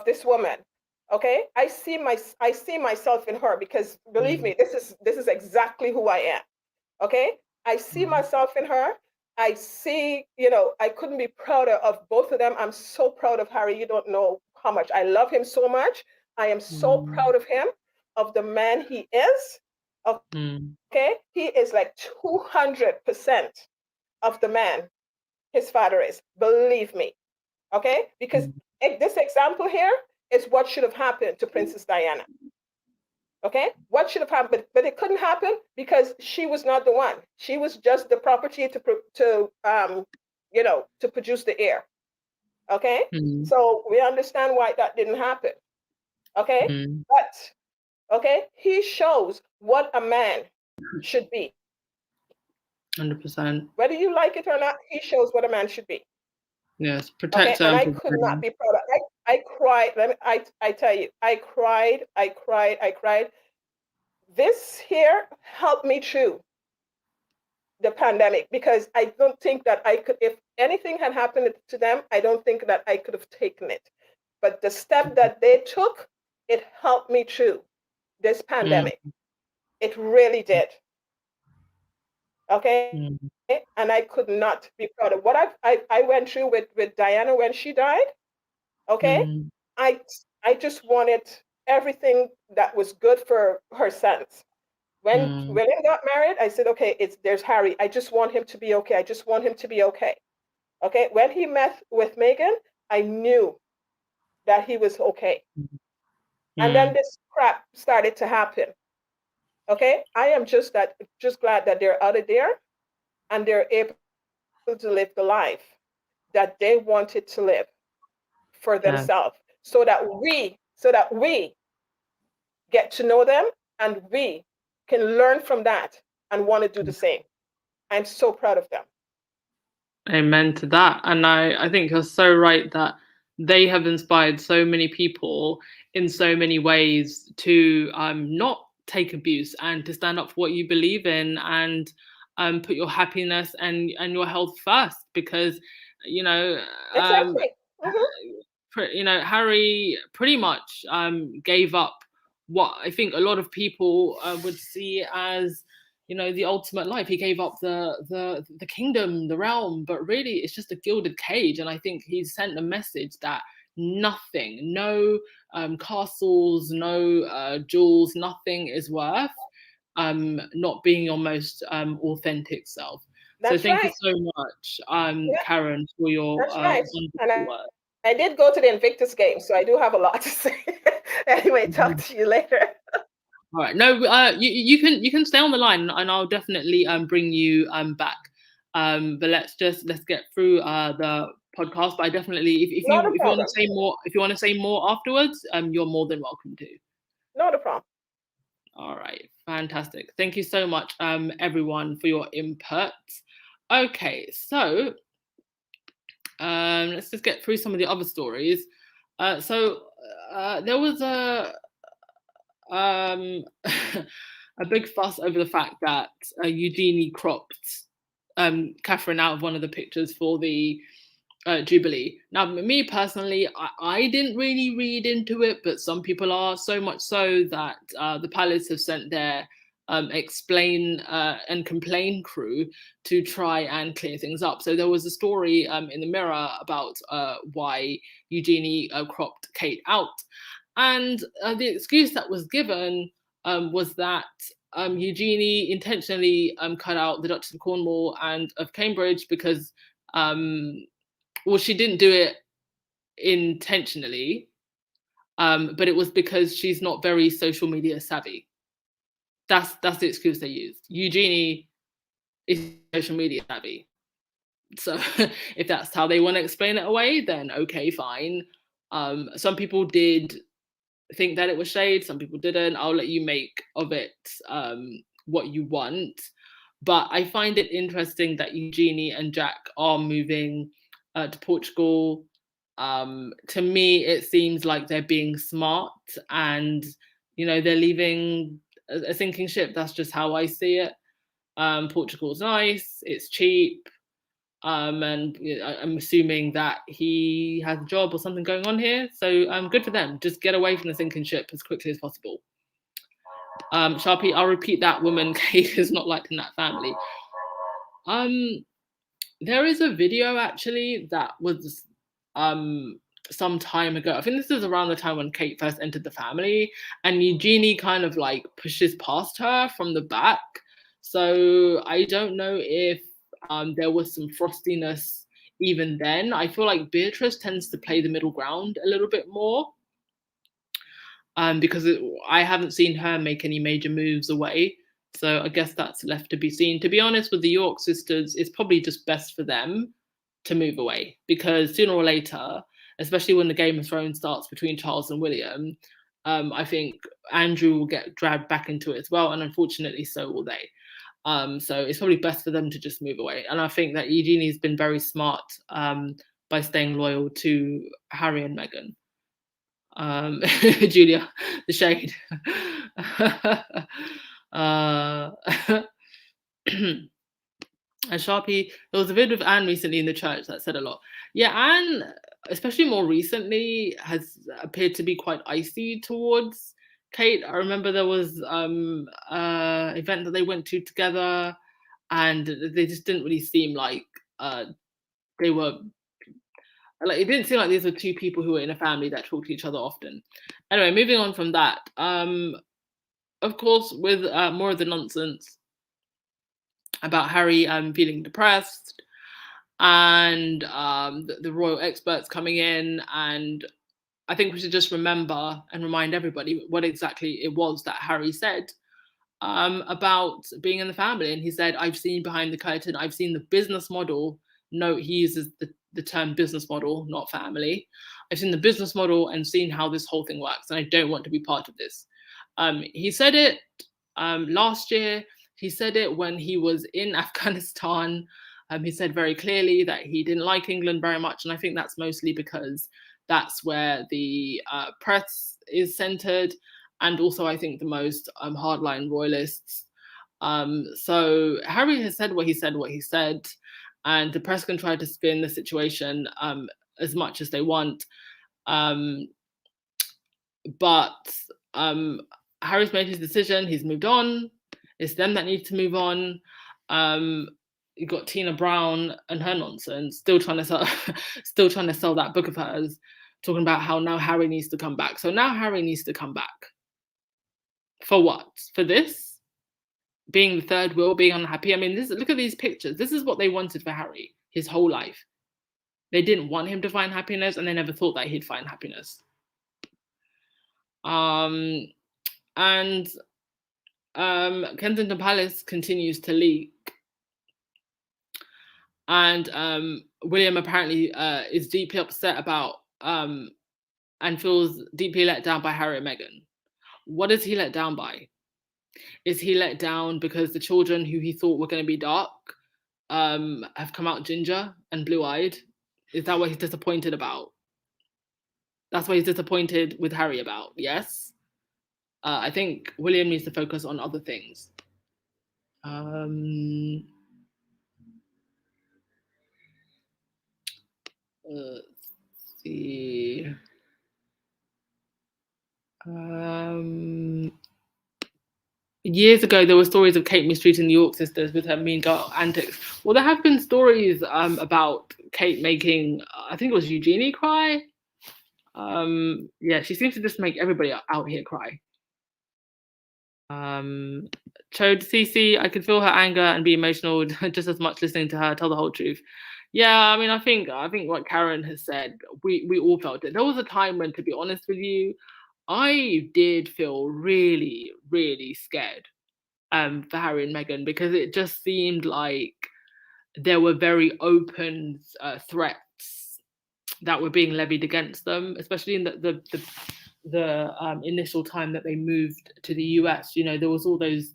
this woman. Okay, I see myself in her, because believe me, this is exactly who I am. Okay, I see myself in her. I see, I couldn't be prouder of both of them. I'm so proud of Harry. You don't know how much I love him so much. I am so proud of him, of the man he is. Okay, he is like 200% of the man his father is. Believe me. Okay, because this example here is what should have happened to Princess Diana. Okay, what should have happened, but it couldn't happen because she was not the one. She was just the property to produce the heir. Okay, so we understand why that didn't happen. Okay, but he shows what a man should be. 100%. Whether you like it or not, he shows what a man should be. Yes, protect and I could not be proud of it. I cried. I tell you, I cried. This here helped me through the pandemic, because I don't think that I could, if anything had happened to them, I don't think that I could have taken it. But the step that they took, it helped me through this pandemic. It really did. Okay. And I could not be proud of what I went through with Diana when she died. Okay. I just wanted everything that was good for her sons. When William got married, I said, okay, there's Harry. I just want him to be okay. I just want him to be okay. Okay. When he met with Meghan, I knew that he was okay. And then this crap started to happen. Okay. I am just glad that they're out of there and they're able to live the life that they wanted to live for themselves, so that we get to know them, and we can learn from that and want to do the same. I'm so proud of them. Amen to that. And I think you're so right that they have inspired so many people in so many ways to not take abuse and to stand up for what you believe in and put your happiness and your health first, because Exactly. Harry pretty much gave up what I think a lot of people would see as the ultimate life. He gave up the kingdom, the realm, but really it's just a gilded cage. And I think he sent a message that nothing, no castles, no jewels, nothing is worth not being your most authentic self. That's so thank right. you so much, Karen, for your That's right. And wonderful work. I did go to the Invictus game, so I do have a lot to say. Anyway, talk to you later. All right. No, you can stay on the line, and I'll definitely bring you back. But let's get through the podcast. But I definitely, if you want to say more, afterwards, you're more than welcome to. Not a problem. All right, fantastic. Thank you so much, everyone, for your input. Okay, so let's just get through some of the other stories. So there was a big fuss over the fact that Eugenie cropped Catherine out of one of the pictures for the Jubilee. Now, me personally, I didn't really read into it, but some people are, so much so that the palace have sent their explain and complain crew to try and clear things up. So there was a story in the Mirror about why Eugenie cropped Kate out. And the excuse that was given was that Eugenie intentionally cut out the Duchess of Cornwall and of Cambridge because well, she didn't do it intentionally, but it was because she's not very social media savvy. That's the excuse they used. Eugenie is social media savvy. So if that's how they want to explain it away, then okay, fine. Some people did think that it was shade, some people didn't. I'll let you make of it what you want. But I find it interesting that Eugenie and Jack are moving to Portugal. To me, it seems like they're being smart and, they're leaving a sinking ship. That's just how I see it. Portugal's nice, it's cheap. And I'm assuming that he has a job or something going on here. So good for them. Just get away from the sinking ship as quickly as possible. Sharpie, I'll repeat that, woman. Kate is not liked in that family. There is a video actually that was some time ago. I think this is around the time when Kate first entered the family, and Eugenie kind of like pushes past her from the back. So I don't know if there was some frostiness even then. I feel like Beatrice tends to play the middle ground a little bit more. Because I haven't seen her make any major moves away. So I guess that's left to be seen. To be honest, with the York sisters, it's probably just best for them to move away, because sooner or later, especially when the Game of Thrones starts between Charles and William, I think Andrew will get dragged back into it as well. And unfortunately, so will they. So it's probably best for them to just move away. And I think that Eugenie's been very smart by staying loyal to Harry and Meghan. Julia, the shade. And Sharpie, there was a vid with Anne recently in the church that said a lot. Yeah, Anne, especially more recently, has appeared to be quite icy towards Kate. I remember there was an event that they went to together, and they just didn't really seem like they were. Like, it didn't seem like these were two people who were in a family that talk to each other often. Anyway, moving on from that. Of course, with more of the nonsense about Harry feeling depressed, and the royal experts coming in, and I think we should just remember and remind everybody what exactly it was that Harry said about being in the family. And he said, I've seen behind the curtain, I've seen the business model. No, he uses the term business model, not family. I've seen the business model and seen how this whole thing works, and I don't want to be part of this. He said it last year. He said it when he was in Afghanistan. He said very clearly that he didn't like England very much, and I think that's mostly because that's where the press is centred, and also I think the most hardline royalists. So Harry has said what he said, and the press can try to spin the situation as much as they want. But Harry's made his decision. He's moved on. It's them that need to move on. You got Tina Brown and her nonsense, still trying to sell that book of hers, talking about how now Harry needs to come back. So now Harry needs to come back. For what? For this? Being the third wheel, being unhappy. I mean, look at these pictures. This is what they wanted for Harry his whole life. They didn't want him to find happiness, and they never thought that he'd find happiness. And Kensington Palace continues to leak. And William apparently is deeply upset about and feels deeply let down by Harry and Meghan. What is he let down by? Is he let down because the children who he thought were going to be dark have come out ginger and blue-eyed? Is that what he's disappointed about? That's what he's disappointed with Harry about, yes? I think William needs to focus on other things. Let's see. Years ago, there were stories of Kate mistreating the York sisters with her mean girl antics. Well, there have been stories about Kate making, I think it was Eugenie cry. Yeah, she seems to just make everybody out here cry. Chode Cece, I could feel her anger and be emotional just as much listening to her tell the whole truth. Yeah, I mean, I think what Karen has said, we all felt it. There was a time when, to be honest with you, I did feel really, really scared for Harry and Meghan, because it just seemed like there were very open threats that were being levied against them, especially in the initial time that they moved to the US. You know, there was all those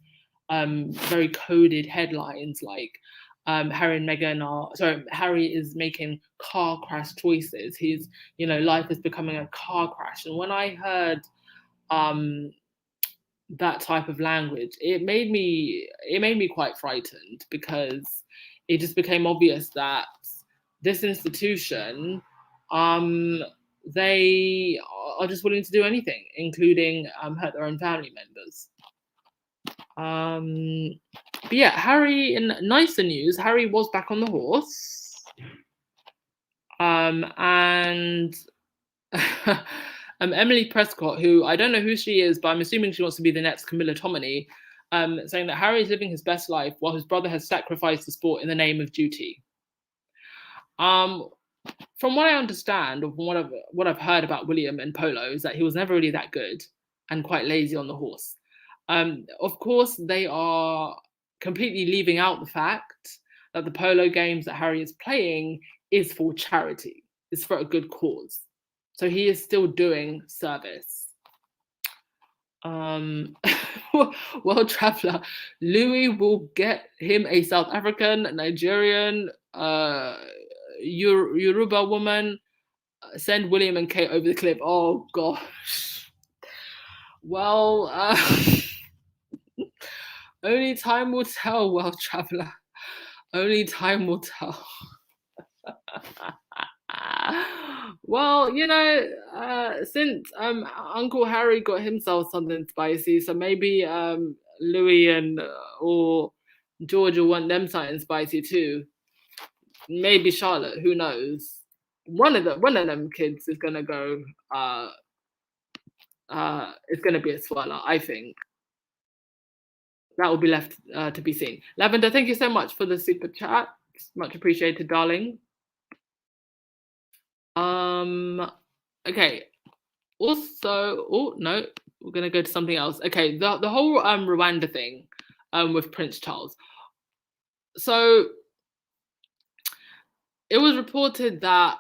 very coded headlines like Harry is making car crash choices. His, life is becoming a car crash. And when I heard that type of language, it made me quite frightened, because it just became obvious that this institution, they are just willing to do anything, including hurt their own family members. But yeah, Harry, in nicer news, Harry was back on the horse. And Emily Prescott, who I don't know who she is, but I'm assuming she wants to be the next Camilla Tominey, saying that Harry is living his best life while his brother has sacrificed the sport in the name of duty. From what I understand, or from what I've heard about William and polo, is that he was never really that good and quite lazy on the horse. Of course, they are completely leaving out the fact that the polo games that Harry is playing is for charity. It's for a good cause. So he is still doing service. World traveller, Louis will get him a South African, Nigerian, Yoruba woman. Send William and Kate over the cliff. Oh gosh. Well, only time will tell, world traveller. Only time will tell. Well, since Uncle Harry got himself something spicy, so maybe Louis and or George will want them something spicy too. Maybe Charlotte, who knows? One of them kids is gonna go. It's gonna be a swallow, I think. That will be left to be seen. Lavender, thank you so much for the super chat. It's much appreciated, darling. Okay. Also, oh no, we're gonna go to something else. Okay, the whole Rwanda thing with Prince Charles. So it was reported that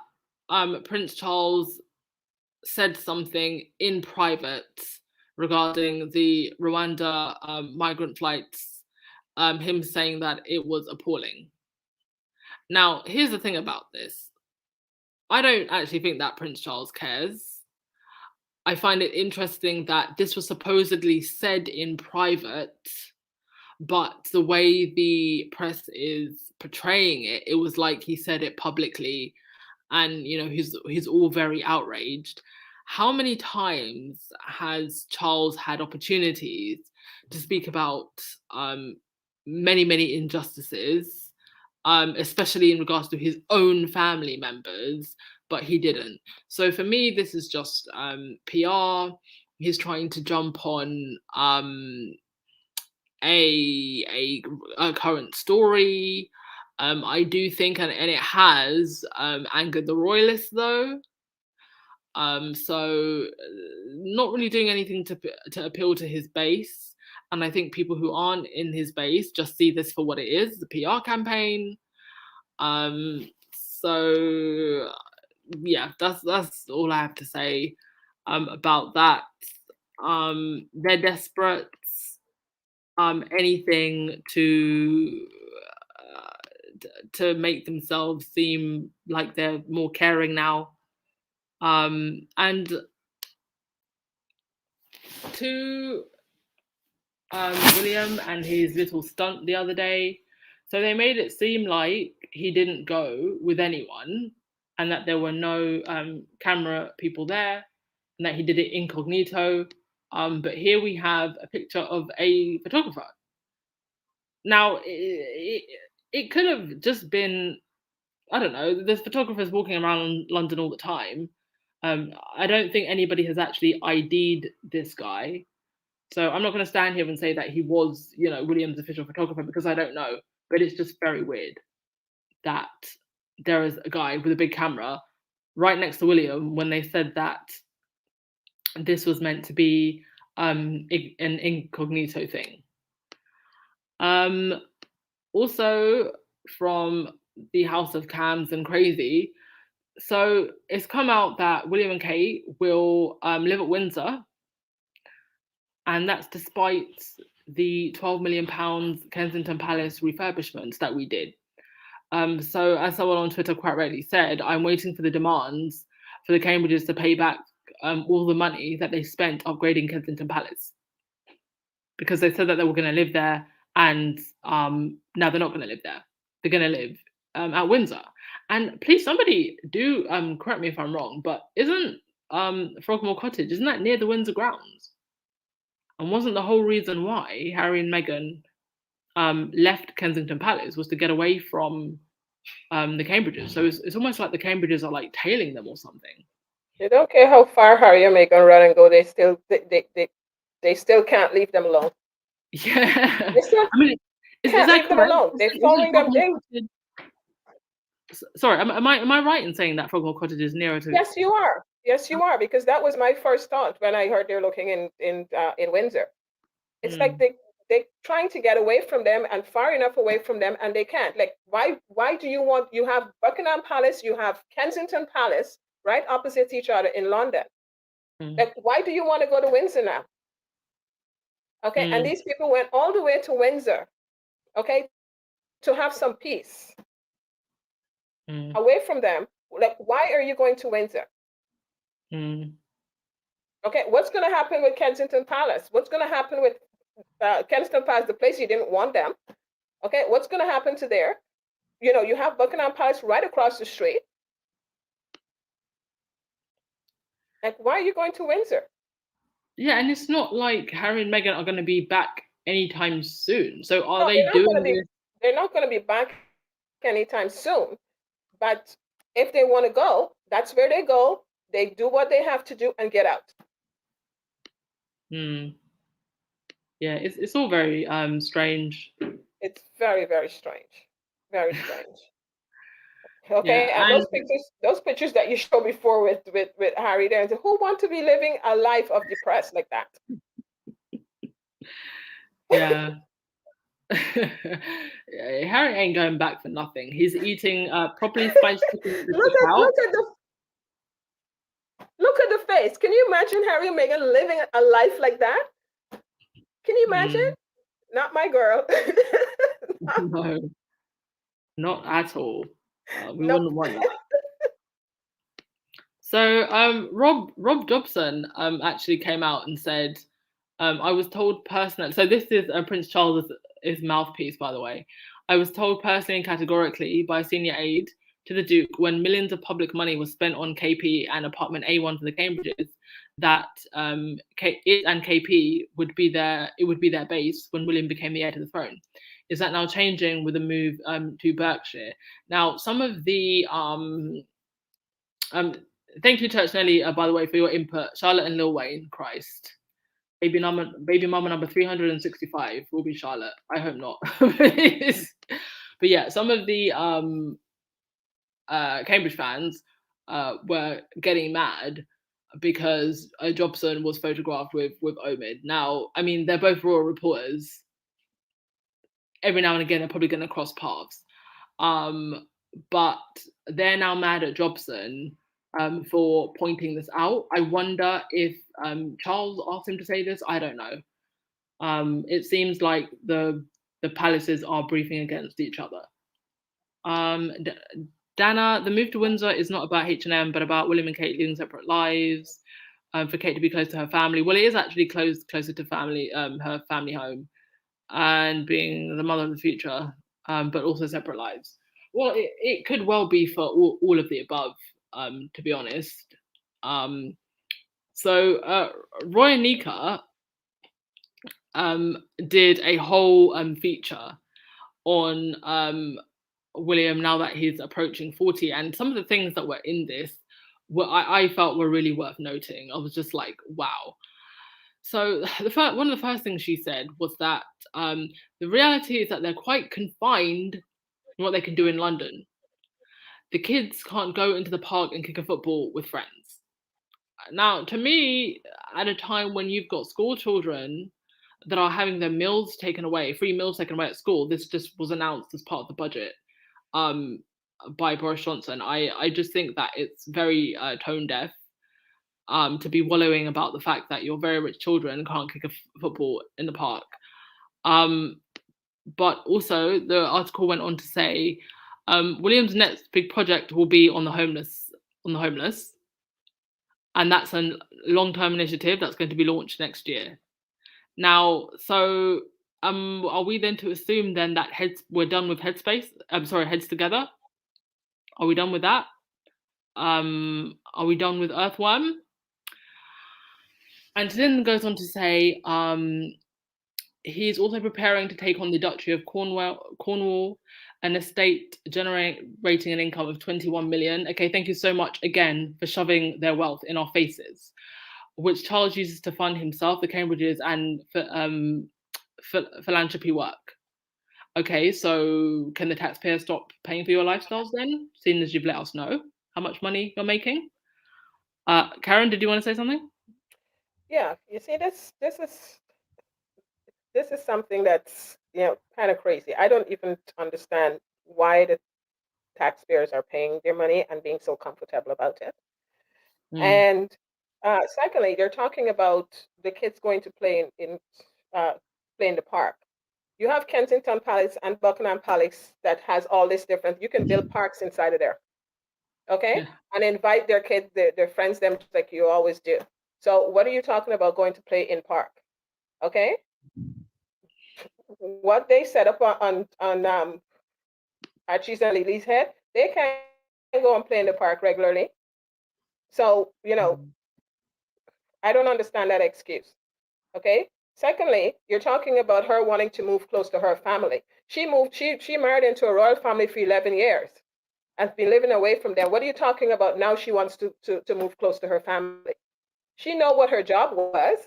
Prince Charles said something in private regarding the Rwanda migrant flights, him saying that it was appalling. Now, here's the thing about this. I don't actually think that Prince Charles cares. I find it interesting that this was supposedly said in private, but the way the press is portraying it, it was like he said it publicly, and he's all very outraged. How many times has Charles had opportunities to speak about many injustices, especially in regards to his own family members, but he didn't? So for me, this is just PR. He's trying to jump on a current story. I do think, and it has angered the Royalists, though. So not really doing anything to appeal to his base. And I think people who aren't in his base just see this for what it is, the PR campaign. So yeah, that's all I have to say about that. They're desperate. Anything to make themselves seem like they're more caring now. And to William and his little stunt the other day, so they made it seem like he didn't go with anyone and that there were no camera people there and that he did it incognito. But here we have a picture of a photographer. Now, it could have just been, I don't know, there's photographers walking around London all the time. I don't think anybody has actually ID'd this guy. So I'm not going to stand here and say that he was, William's official photographer, because I don't know. But it's just very weird that there is a guy with a big camera right next to William when they said that this was meant to be an incognito thing. Also from the House of Cambs and Crazy, so it's come out that William and Kate will live at Windsor, and that's despite the £12 million Kensington Palace refurbishments that we did. So as someone on Twitter quite rightly said, I'm waiting for the demands for the Cambridges to pay back all the money that they spent upgrading Kensington Palace, because they said that they were going to live there, and now they're not going to live there. They're going to live at Windsor. And please, somebody do correct me if I'm wrong, but isn't Frogmore Cottage, isn't that near the Windsor grounds? And wasn't the whole reason why Harry and Meghan left Kensington Palace was to get away from the Cambridges? So it's almost like the Cambridges are like tailing them or something. They don't care how far Harry and Meghan run and go. They still can't leave them alone. Yeah, They still I mean, is that leave them correct? alone. They're following them. Sorry, am I right in saying that Frogmore Cottage is nearer to? Yes, you are. Yes, you are, because that was my first thought when I heard they're looking in Windsor. It's like they're trying to get away from them and far enough away from them, and they can't. Like, why do you have Buckingham Palace, you have Kensington Palace right opposite each other in London? Like, why do you want to go to Windsor now? Okay, and these people went all the way to Windsor, okay, to have some peace away from them. Like, why are you going to Windsor? Okay, what's going to happen with Kensington Palace? What's going to happen with Kensington Palace, the place you didn't want them? Okay, what's going to happen to there? You have Buckingham Palace right across the street. Like, why are you going to Windsor? Yeah, and it's not like Harry and Meghan are going to be back anytime soon. So are they doing this? They're not going to be back anytime soon. But if they want to go, that's where they go. They do what they have to do and get out. Yeah, it's all very strange. It's very, very strange. Very strange. Okay, Yeah, and those pictures that you showed before with Harry there, and who want to be living a life of depressed like that? Yeah. Harry ain't going back for nothing. He's eating properly spiced chicken. Look at the face. Can you imagine Harry and Meghan living a life like that? Can you imagine? Not my girl. No, not at all. We Nope. wouldn't want that. So Rob Dobson actually came out and said, I was told personally, so this is Prince Charles' mouthpiece, by the way. I was told personally and categorically by a senior aide to the Duke when millions of public money was spent on KP and apartment A1 for the Cambridges that it and KP would be their base when William became the heir to the throne. Is that now changing with a move to Berkshire? Now, some of the thank you, Church Nelly, by the way, for your input. Charlotte and Lil Wayne, Christ. Baby mama number 365 will be Charlotte. I hope not. But yeah, some of the Cambridge fans were getting mad because Jobson was photographed with Omid. Now, I mean, they're both royal reporters. Every now and again, they're probably going to cross paths. But they're now mad at Jobson for pointing this out. I wonder if Charles asked him to say this. I don't know. It seems like the palaces are briefing against each other. Dana, the move to Windsor is not about H&M, but about William and Kate leading separate lives. For Kate to be close to her family. Well, it is actually closer to family, her family home, and being the mother of the future, but also separate lives. Well, it could well be for all of the above, to be honest. So Roy and Nika did a whole feature on William now that he's approaching 40, and some of the things that were in this I felt were really worth noting. I was just like, wow. So one of the first things she said was that the reality is that they're quite confined in what they can do in London. The kids can't go into the park and kick a football with friends. Now, to me, at a time when you've got school children that are having their meals taken away, free meals taken away at school, this just was announced as part of the budget by Boris Johnson. I just think that it's very tone deaf to be wallowing about the fact that your very rich children can't kick a football in the park. But also, the article went on to say William's next big project will be on the homeless, and that's a long-term initiative that's going to be launched next year. Now, so are we then to assume then that we're done with Headspace? Heads Together. Are we done with that? Are we done with Earthworm? And then goes on to say he's also preparing to take on the Duchy of Cornwall, an estate generating an income of 21 million. Okay, thank you so much again for shoving their wealth in our faces, which Charles uses to fund himself, the Cambridges, and philanthropy work. Okay, so can the taxpayer stop paying for your lifestyles then, seeing as you've let us know how much money you're making? Karen, did you want to say something? Yeah, you see, this is something that's kind of crazy. I don't even understand why the taxpayers are paying their money and being so comfortable about it. And secondly, they're talking about the kids going to play in the park. You have Kensington Palace and Buckingham Palace that has all this different. You can build parks inside of there, okay, and invite their kids, their friends, them just like you always do. So what are you talking about going to play in park? Okay, what they set up on Archie's and Lily's head, they can't go and play in the park regularly. So I don't understand that excuse. Okay. Secondly, you're talking about her wanting to move close to her family. She married into a royal family for 11 years and been living away from them. What are you talking about now? She wants to move close to her family. She know what her job was.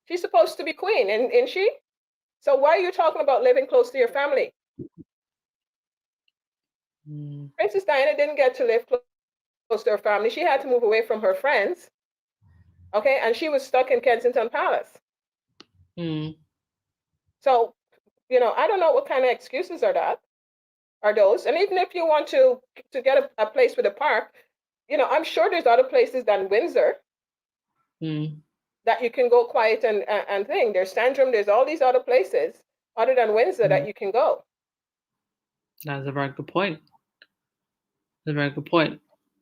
She's supposed to be queen, isn't she? So why are you talking about living close to your family? Princess Diana didn't get to live close to her family. She had to move away from her friends. Okay, and she was stuck in Kensington Palace. So, I don't know what kind of excuses are those. And even if you want to get a place with a park, I'm sure there's other places than Windsor that you can go quiet and thing. There's Sandringham, there's all these other places other than Windsor that you can go. That's a very good point. That's a very good point.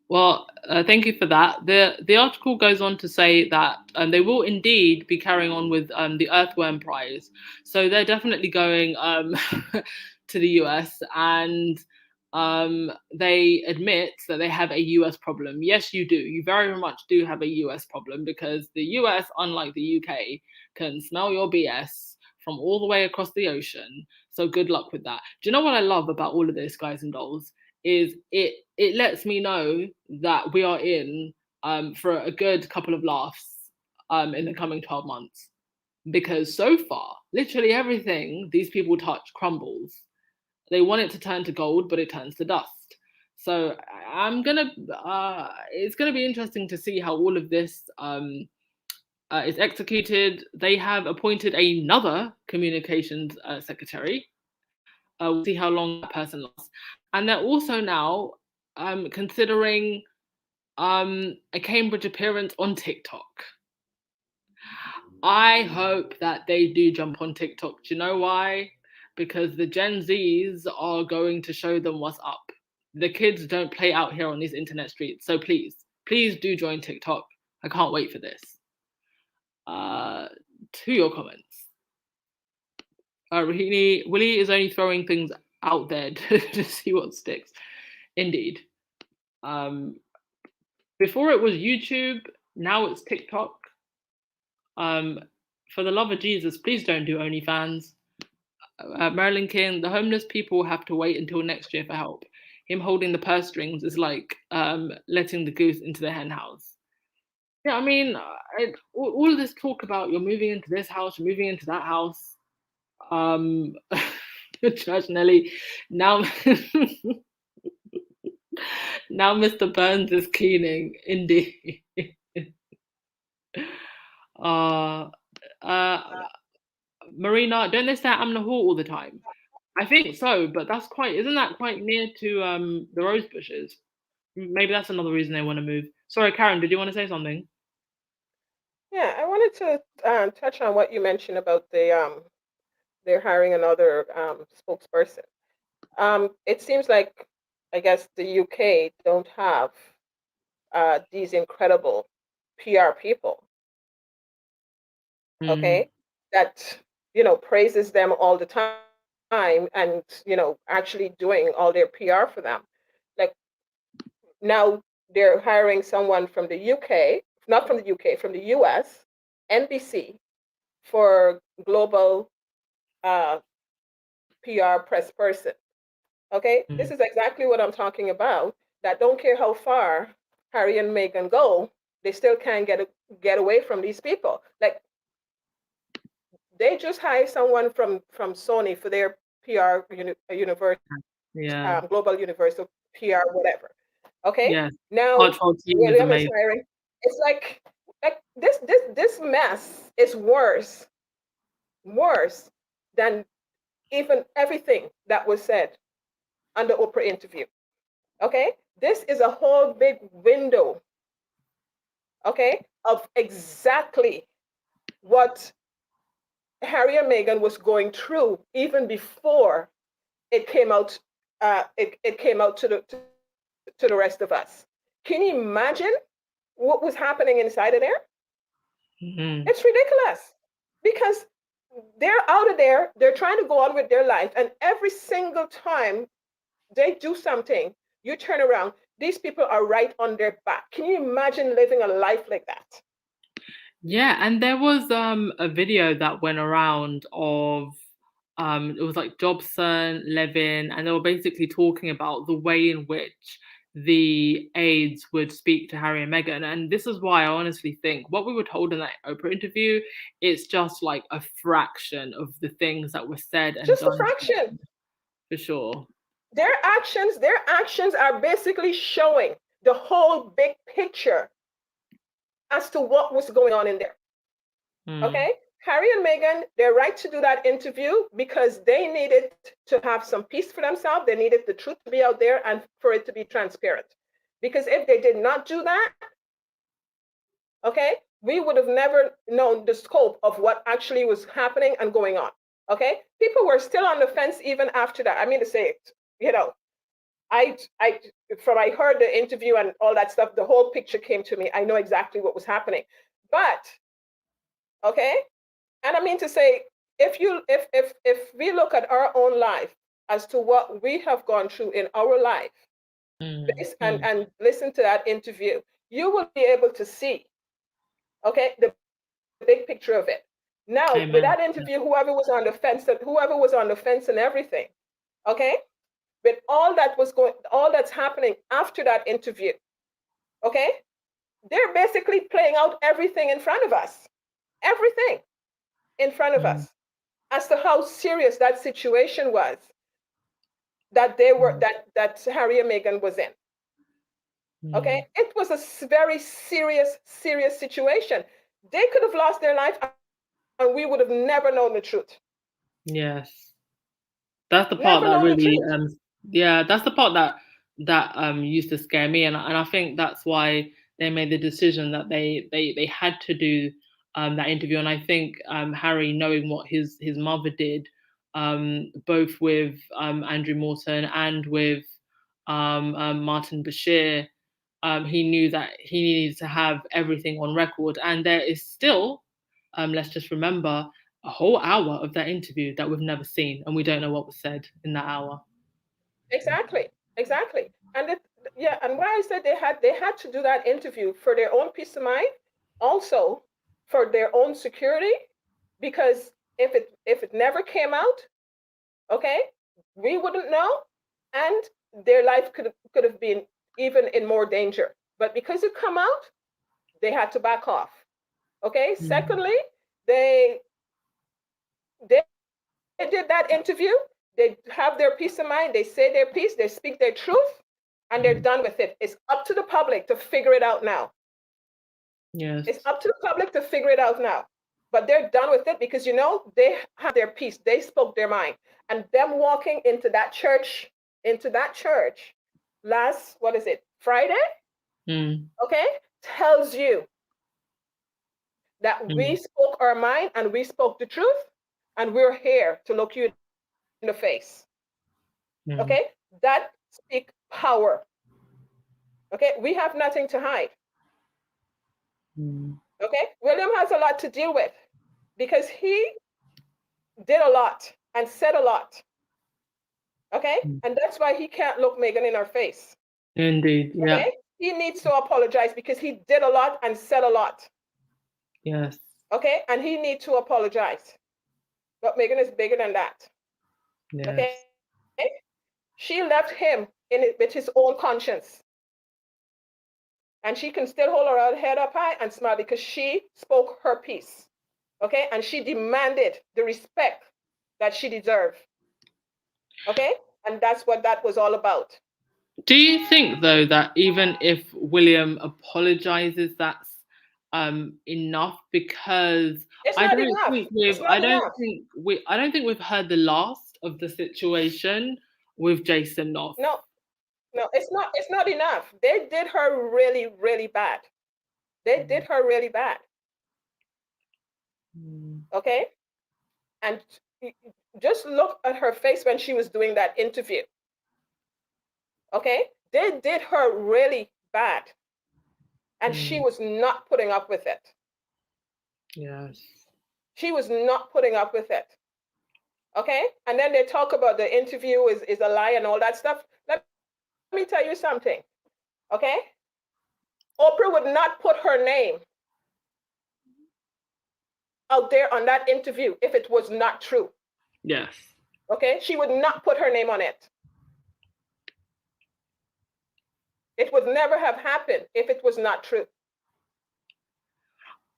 Well, thank you for that. The article goes on to say that they will indeed be carrying on with the Earthworm Prize. So they're definitely going to the US, and they admit that they have a US problem. Yes, you do. You very much do have a US problem, because the US, unlike the UK, can smell your BS from all the way across the ocean. So good luck with that. Do you know what I love about all of this, guys and dolls? Is it lets me know that we are in for a good couple of laughs in the coming 12 months. Because so far, literally everything these people touch crumbles. They want it to turn to gold, but it turns to dust. So it's gonna be interesting to see how all of this is executed. They have appointed another communications secretary. We'll see how long that person lasts. And they're also now considering a Cambridge appearance on TikTok. I hope that they do jump on TikTok. Do you know why? Because the Gen Zs are going to show them what's up. The kids don't play out here on these internet streets. So please do join TikTok. I can't wait for this. To your comments. Willie is only throwing things out there to see what sticks. Indeed. Before it was YouTube, now it's TikTok. For the love of Jesus, please don't do OnlyFans. Marilyn King, the homeless people have to wait until next year for help. Him holding the purse strings is like letting the goose into the hen house. Yeah, I mean, all of this talk about you're moving into this house, you're moving into that house. Judge Nelly, now now Mr. Burns is keening, indeed. Marina, don't they say Amna Hall all the time? I think so, but isn't that quite near to the rose bushes? Maybe that's another reason they want to move. Sorry, Karen, did you want to say something? Yeah, I wanted to touch on what you mentioned about they're hiring another spokesperson. It seems like, I guess, the UK don't have these incredible PR people, okay, that, praises them all the time and, actually doing all their PR for them. Like, now they're hiring someone from the UK, not from the UK, from the US, NBC, for global PR press person. Okay, this is exactly what I'm talking about. That don't care how far Harry and Meghan go, they still can't get away from these people. Like, they just hired someone from Sony for their PR universe, global universal PR, whatever. Okay, Yeah. now William is hiring. It's like this mess is worse than even everything that was said on the Oprah interview. Okay, this is a whole big window, okay, of exactly what Harry and Meghan was going through even before it came out. It came out to the rest of us. Can you imagine what was happening inside of there? It's ridiculous, because they're out of there. They're trying to go on with their life, and every single time they do something, you turn around, these people are right on their back. Can you imagine living a life like that? Yeah, and there was a video that went around of it was like Jobson, Levin, and they were basically talking about the way in which the aides would speak to Harry and Meghan. And this is why I honestly think what we were told in that Oprah interview is just like a fraction of the things that were said and just done. A fraction. For sure. Their actions are basically showing the whole big picture as to what was going on in there. Okay? Harry and Meghan, they're right to do that interview because they needed to have some peace for themselves. They needed the truth to be out there and for it to be transparent. Because if they did not do that, okay, we would have never known the scope of what actually was happening and going on. Okay, people were still on the fence even after that. I mean to say it, you know, I I heard the interview and all that stuff. The whole picture came to me. I know exactly what was happening, but okay, and I mean to say, if we look at our own life as to what we have gone through in our life, and listen to that interview, you will be able to see, okay, the big picture of it. Now, with Amen. that interview, whoever was on the fence and everything, okay, with all that's happening after that interview, okay, they're basically playing out everything in front of us, everything in front of us, as to how serious that situation was that they were that Harry and Meghan was in. Okay, it was a very serious situation. They could have lost their life, and we would have never known the truth. Yes. That's the part Never that known the really, truth. yeah, that's the part that used to scare me, and I think that's why they made the decision that they had to do that interview. And I think Harry, knowing what his mother did, both with Andrew Morton and with Martin Bashir, he knew that he needed to have everything on record. And there is still, let's just remember, a whole hour of that interview that we've never seen, and we don't know what was said in that hour. Exactly. And yeah, and why I said they had to do that interview for their own peace of mind, also for their own security, because if it never came out, okay, we wouldn't know, and their life could have been even in more danger. But because it come out, they had to back off. Okay. Secondly, they did that interview. They have their peace of mind. They say their piece. They speak their truth, and they're done with it. It's up to the public to figure it out now. Yes. It's up to the public to figure it out now. But they're done with it because, you know, they have their peace. They spoke their mind. And them walking into that church last, what is it, Friday? Okay, tells you that we spoke our mind and we spoke the truth, and we're here to look you in the face. Okay, that speaks power. Okay, we have nothing to hide. Okay, William has a lot to deal with because he did a lot and said a lot. Okay, and that's why he can't look Meghan in her face. Indeed, yeah. Okay, he needs to apologize because he did a lot and said a lot. Yes. Okay, and he needs to apologize. But Meghan is bigger than that. Yes. Okay, she left him with his own conscience. And she can still hold her head up high and smile because she spoke her piece. Okay, and she demanded the respect that she deserved. Okay, and that's what that was all about. Do you think, though, that even if William apologizes, that's enough? Because It's I not don't enough. think It's not enough. I don't think we've heard the last of the situation with Jason North. No, it's not enough. They did her really, really bad. They did her really bad. Okay, and just look at her face when she was doing that interview. Okay, they did her really bad, and she was not putting up with it. Yes. She was not putting up with it. Okay, and then they talk about the interview is a lie and all that stuff. Let me tell you something. Okay, Oprah would not put her name out there on that interview if it was not true. Yes. Okay, she would not put her name on it. It would never have happened if it was not true.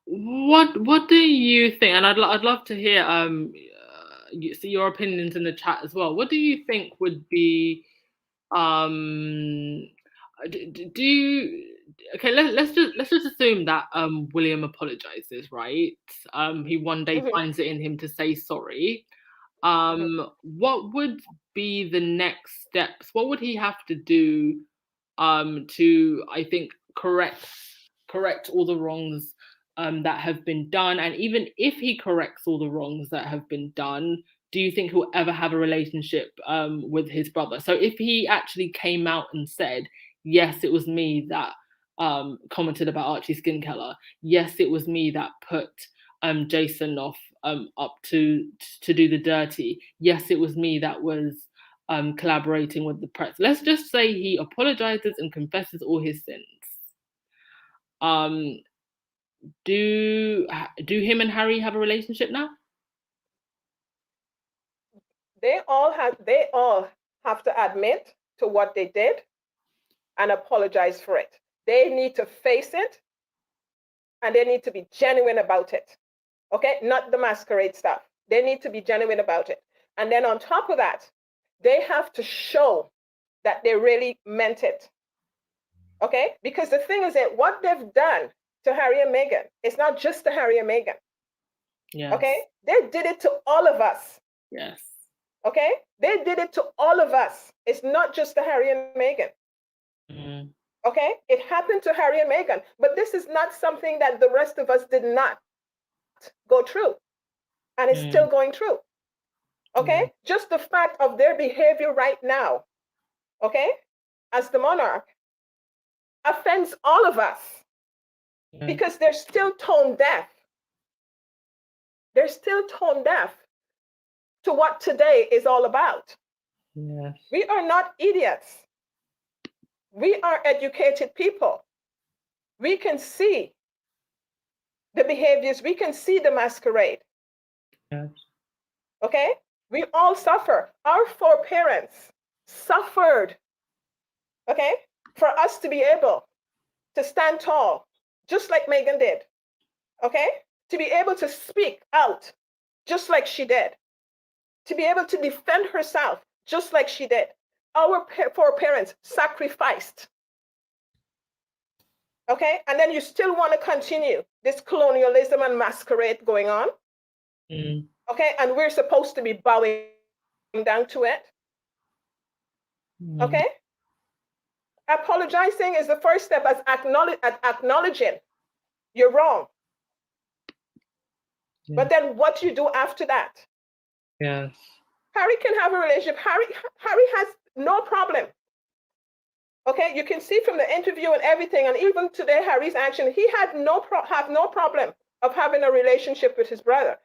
What do you think? And I'd love to hear see your opinions in the chat as well. What do you think would be do you, okay, let's just assume that William apologizes, right? He one day finds it in him to say sorry. What would be the next steps? What would he have to do to, I think, correct all the wrongs that have been done? And even if he corrects all the wrongs that have been done, do you think he'll ever have a relationship with his brother? So if he actually came out and said, yes, it was me that commented about Archie Skinkeller, yes, it was me that put Jason off up to do the dirty, yes, it was me that was collaborating with the press. Let's just say he apologizes and confesses all his sins. Do him and Harry have a relationship now? They all have to admit to what they did and apologize for it. They need to face it, and they need to be genuine about it. Okay, not the masquerade stuff. They need to be genuine about it. And then on top of that, they have to show that they really meant it. Okay, because the thing is that what they've done to Harry and Meghan, it's not just to Harry and Meghan. Yes. Okay, they did it to all of us. Yes. Okay, they did it to all of us. It's not just to Harry and Meghan. Mm. Okay, it happened to Harry and Meghan, but this is not something that the rest of us did not go through, and it's still going through. Okay, just the fact of their behavior right now, okay, as the monarch, offends all of us because they're still tone deaf. They're still tone deaf to what today is all about. Yes. We are not idiots. We are educated people. We can see the behaviors. We can see the masquerade. Yes. Okay? We all suffer. Our foreparents suffered, okay, for us to be able to stand tall, just like Meghan did, okay? To be able to speak out, just like she did. To be able to defend herself, just like she did. Our foreparents sacrificed. Okay? And then you still want to continue this colonialism and masquerade going on. Okay? And we're supposed to be bowing down to it. Okay? Apologizing is the first step, as acknowledging you're wrong. But then what you do after that? Yes. Harry can have a relationship. Harry has no problem. Okay, you can see from the interview and everything, and even today, Harry's action, he had no problem of having a relationship with his brother.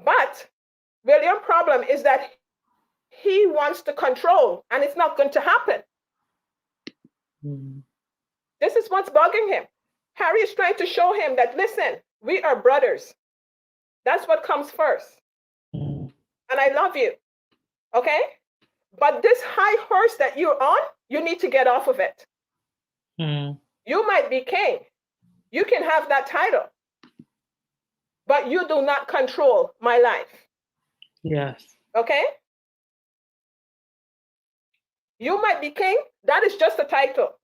But William's problem is that he wants to control, and it's not going to happen. This is what's bugging him. Harry is trying to show him that, listen, we are brothers. That's what comes first. And I love you. Okay? But this high horse that you're on, you need to get off of it. You might be king. You can have that title. But you do not control my life. Yes. Okay? You might be king. That is just a title.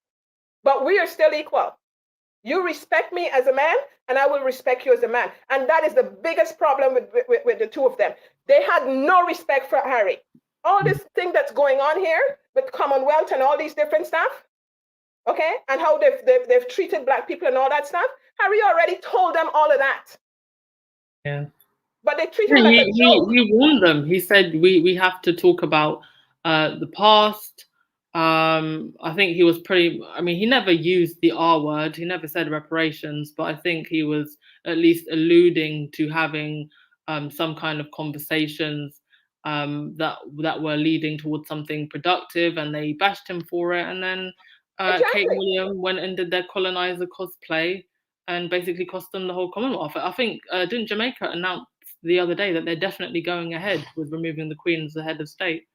But we are still equal. You respect me as a man, and I will respect you as a man. And that is the biggest problem with the two of them. They had no respect for Harry. All this thing that's going on here with Commonwealth and all these different stuff, okay, and how they've treated Black people and all that stuff, Harry already told them all of that. Yeah. But they treat him like a joke. He warned them. He said we have to talk about the past. I think he was he never used the R word. He never said reparations, but I think he was at least alluding to having some kind of conversations that were leading towards something productive, and they bashed him for it. And then Kate and William went and did their colonizer cosplay and basically cost them the whole Commonwealth. I think didn't Jamaica announce the other day that they're definitely going ahead with removing the Queen as the head of state?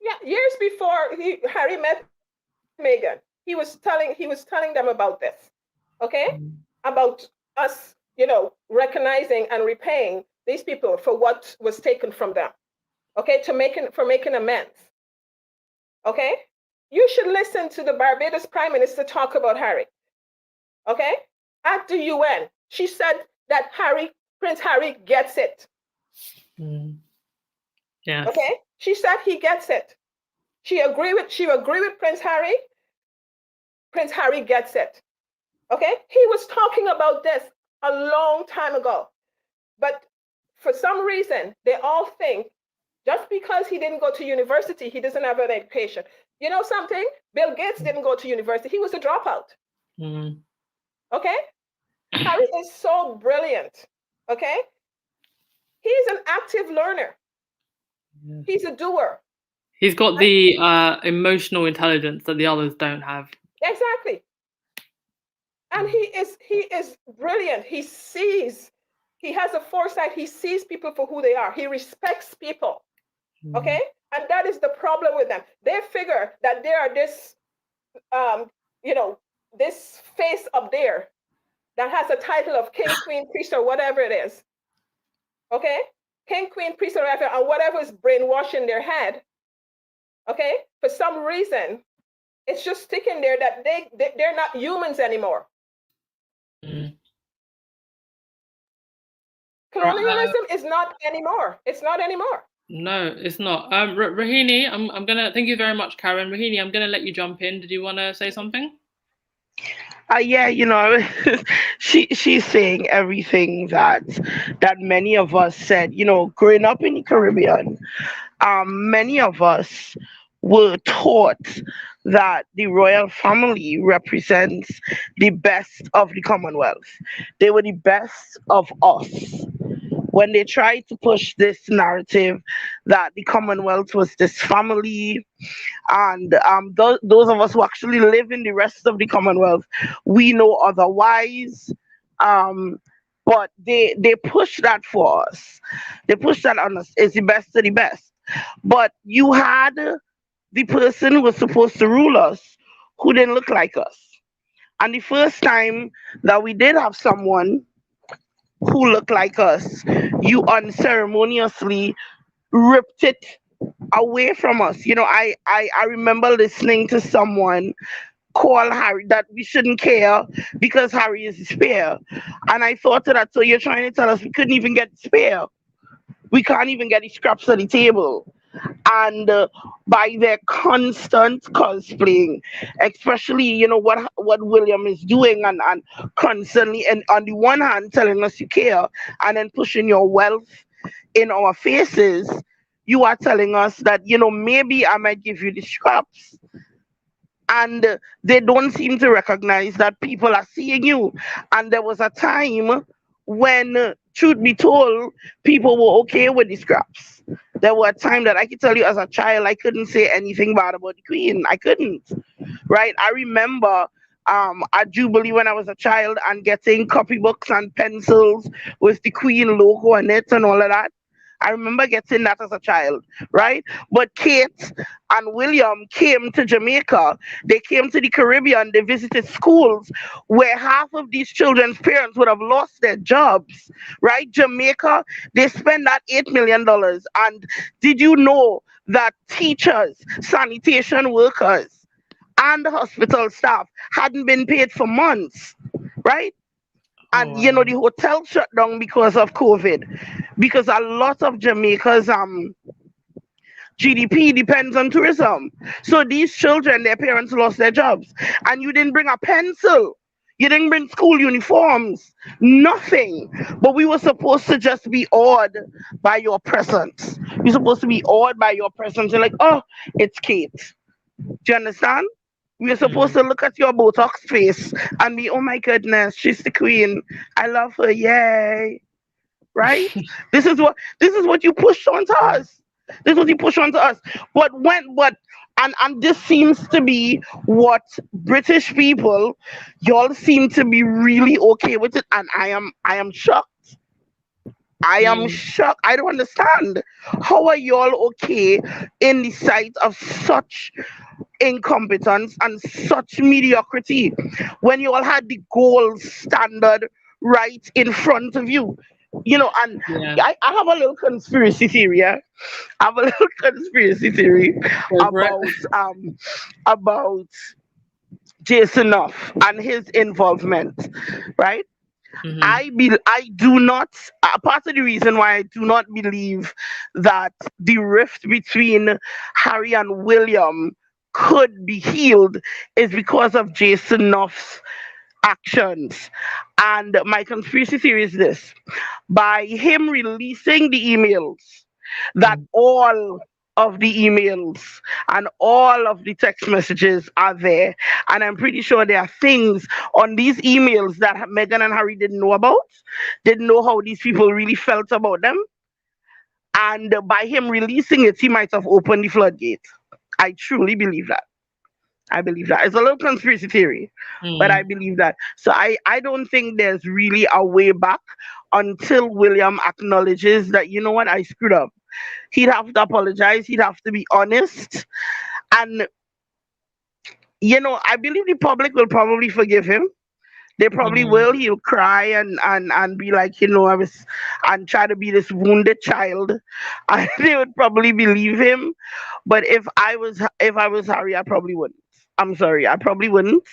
Yeah, years before Harry met Meghan, he was telling them about this, okay? About us, recognizing and repaying these people for what was taken from them, okay? For making amends, okay? You should listen to the Barbados Prime Minister talk about Harry, okay? At the UN, she said that Prince Harry gets it. Yes. Okay, she said he gets it. She agree with Prince Harry. Prince Harry gets it. Okay, he was talking about this a long time ago, but for some reason they all think just because he didn't go to university, he doesn't have an education. You know something? Bill Gates didn't go to university. He was a dropout. Mm. Okay? Harry is so brilliant. Okay? He's an active learner. Yeah. He's a doer. He's got the emotional intelligence that the others don't have. Exactly. And he is brilliant. He sees, he has a foresight. He sees people for who they are. He respects people. Okay? And that is the problem with them. They figure that they are this this face up there that has a title of king, queen, priest, or whatever it is. Okay? King, queen, priest, or whatever, and whatever is brainwashing their head. Okay? For some reason, it's just sticking there that they're not humans anymore. Mm. Colonialism is not anymore. It's not anymore. No, it's not. Rahini, I'm gonna thank you very much, Karen. Rahini, I'm gonna let you jump in. Did you want to say something? Yeah, she's saying everything that many of us said. Growing up in the Caribbean, many of us were taught that the royal family represents the best of the Commonwealth. They were the best of us. When they tried to push this narrative that the Commonwealth was this family, and those of us who actually live in the rest of the Commonwealth, we know otherwise. But they push that for us. They push that on us. It's the best of the best. But you had the person who was supposed to rule us who didn't look like us. And the first time that we did have someone who looked like us, you unceremoniously ripped it away from us. I remember listening to someone call Harry that we shouldn't care because Harry is spare. And I thought to that, so you're trying to tell us we couldn't even get spare? We can't even get the scraps on the table. And by their constant cosplaying, especially what William is doing, and constantly, and on the one hand telling us you care and then pushing your wealth in our faces, you are telling us that maybe I might give you the scraps. And they don't seem to recognize that people are seeing you. And there was a time when, truth be told, people were okay with the scraps. There were a time that I could tell you as a child, I couldn't say anything bad about the Queen. I couldn't. Right? I remember at Jubilee when I was a child and getting copybooks and pencils with the Queen logo on it and all of that. I remember getting that as a child, right? But Kate and William came to Jamaica. They came to the Caribbean. They visited schools where half of these children's parents would have lost their jobs, right? Jamaica, they spent that $8 million. And did you know that teachers, sanitation workers, and the hospital staff hadn't been paid for months, right? And the hotel shut down because of COVID, because a lot of Jamaica's GDP depends on tourism. So these children, their parents lost their jobs, and you didn't bring a pencil. You didn't bring school uniforms, nothing. But we were supposed to just be awed by your presence. We're supposed to be awed by your presence. You're like, oh, it's Kate. Do you understand? We're supposed to look at your Botox face and be, oh my goodness, she's the Queen. I love her. Yay. Right? This is what you push onto us. This is what you push onto us. And this seems to be what British people, y'all seem to be really okay with it. And I am shocked. I am shocked. I don't understand. How are y'all okay in the sight of such incompetence and such mediocrity when you all had the gold standard right in front of you? And I have a little conspiracy theory. Yeah? I have a little conspiracy theory about Jason Nuff and his involvement, right? I do not. Part of the reason why I do not believe that the rift between Harry and William could be healed is because of Jason Nuff's actions. And my conspiracy theory is this: by him releasing the emails, that all of the emails and all of the text messages are there. And I'm pretty sure there are things on these emails that Meghan and Harry didn't know about, didn't know how these people really felt about them. And by him releasing it, he might have opened the floodgate. I truly believe that. I believe that. It's a little conspiracy theory, but I believe that. So I don't think there's really a way back until William acknowledges that, you know what, I screwed up. He'd have to apologize. He'd have to be honest. And, I believe the public will probably forgive him. They probably will. He'll cry and be like, I was, and try to be this wounded child. And they would probably believe him. But if I was Harry, I probably wouldn't. I'm sorry, I probably wouldn't.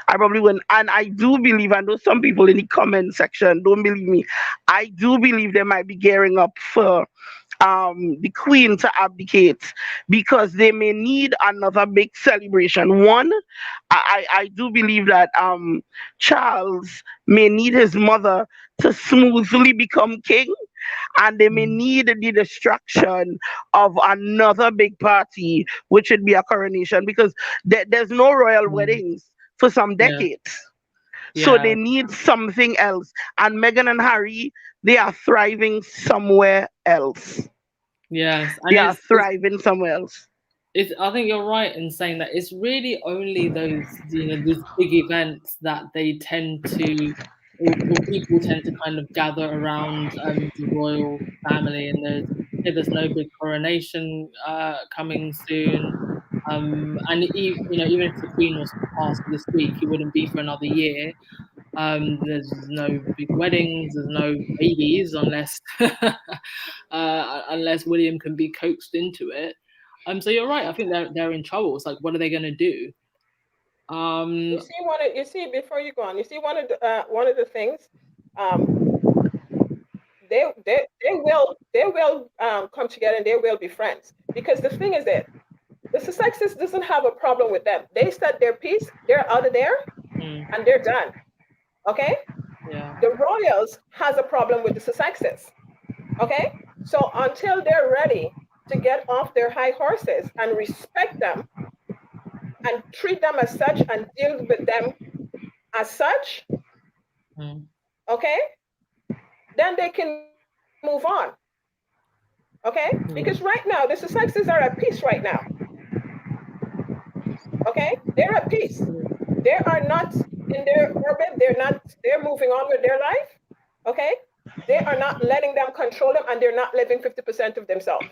I probably wouldn't. And I do believe, I know some people in the comment section don't believe me. I do believe they might be gearing up for the Queen to abdicate, because they may need another big celebration. One, I do believe that Charles may need his mother to smoothly become king, and they may need the distraction of another big party, which would be a coronation, because there's no royal weddings for some Yeah. decades. So Yeah. they need something else. And Meghan and Harry, they are thriving somewhere else. Yes. They And are thriving somewhere else. I think you're right in saying that it's really only these big events that they tend to, or people tend to kind of gather around the royal family, and there's no big coronation coming soon. And even if the Queen was to pass this week, it wouldn't be for another year. There's no big weddings, there's no babies unless unless William can be coaxed into it. So you're right. I think they're in trouble. It's like, what are they going to do? You see, before you go on, you see one of the things, um, they will come together and they will be friends, because the thing is that the Sussexes doesn't have a problem with them. They said their piece, they're out of there, and they're done. Okay, Yeah. the Royals has a problem with the Sussexes. Okay, so until they're ready to get off their high horses and respect them and treat them as such and deal with them as such, okay, then they can move on. Okay, because right now the Sussexes are at peace right now. Okay, they're at peace. They are not in their orbit. They're moving on with their life. Okay, they are not letting them control them, and they're not living 50% of themselves.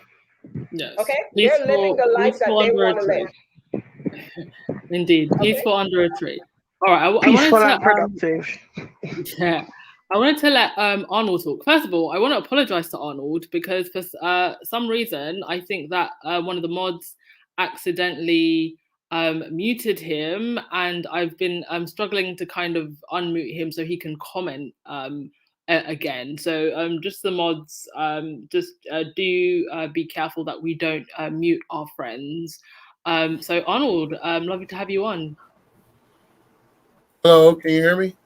Yes. Okay, they're living the life that they want to live. Indeed, peaceful under a tree. All right, I wanted Peaceful to and productive. yeah, I wanted to let Arnold talk. First of all, I want to apologize to Arnold, because for some reason I think that one of the mods accidentally muted him, and I've been struggling to kind of unmute him so he can comment again. So just the mods, just do be careful that we don't mute our friends. So Arnold, lovely to have you on. Hello, can you hear me?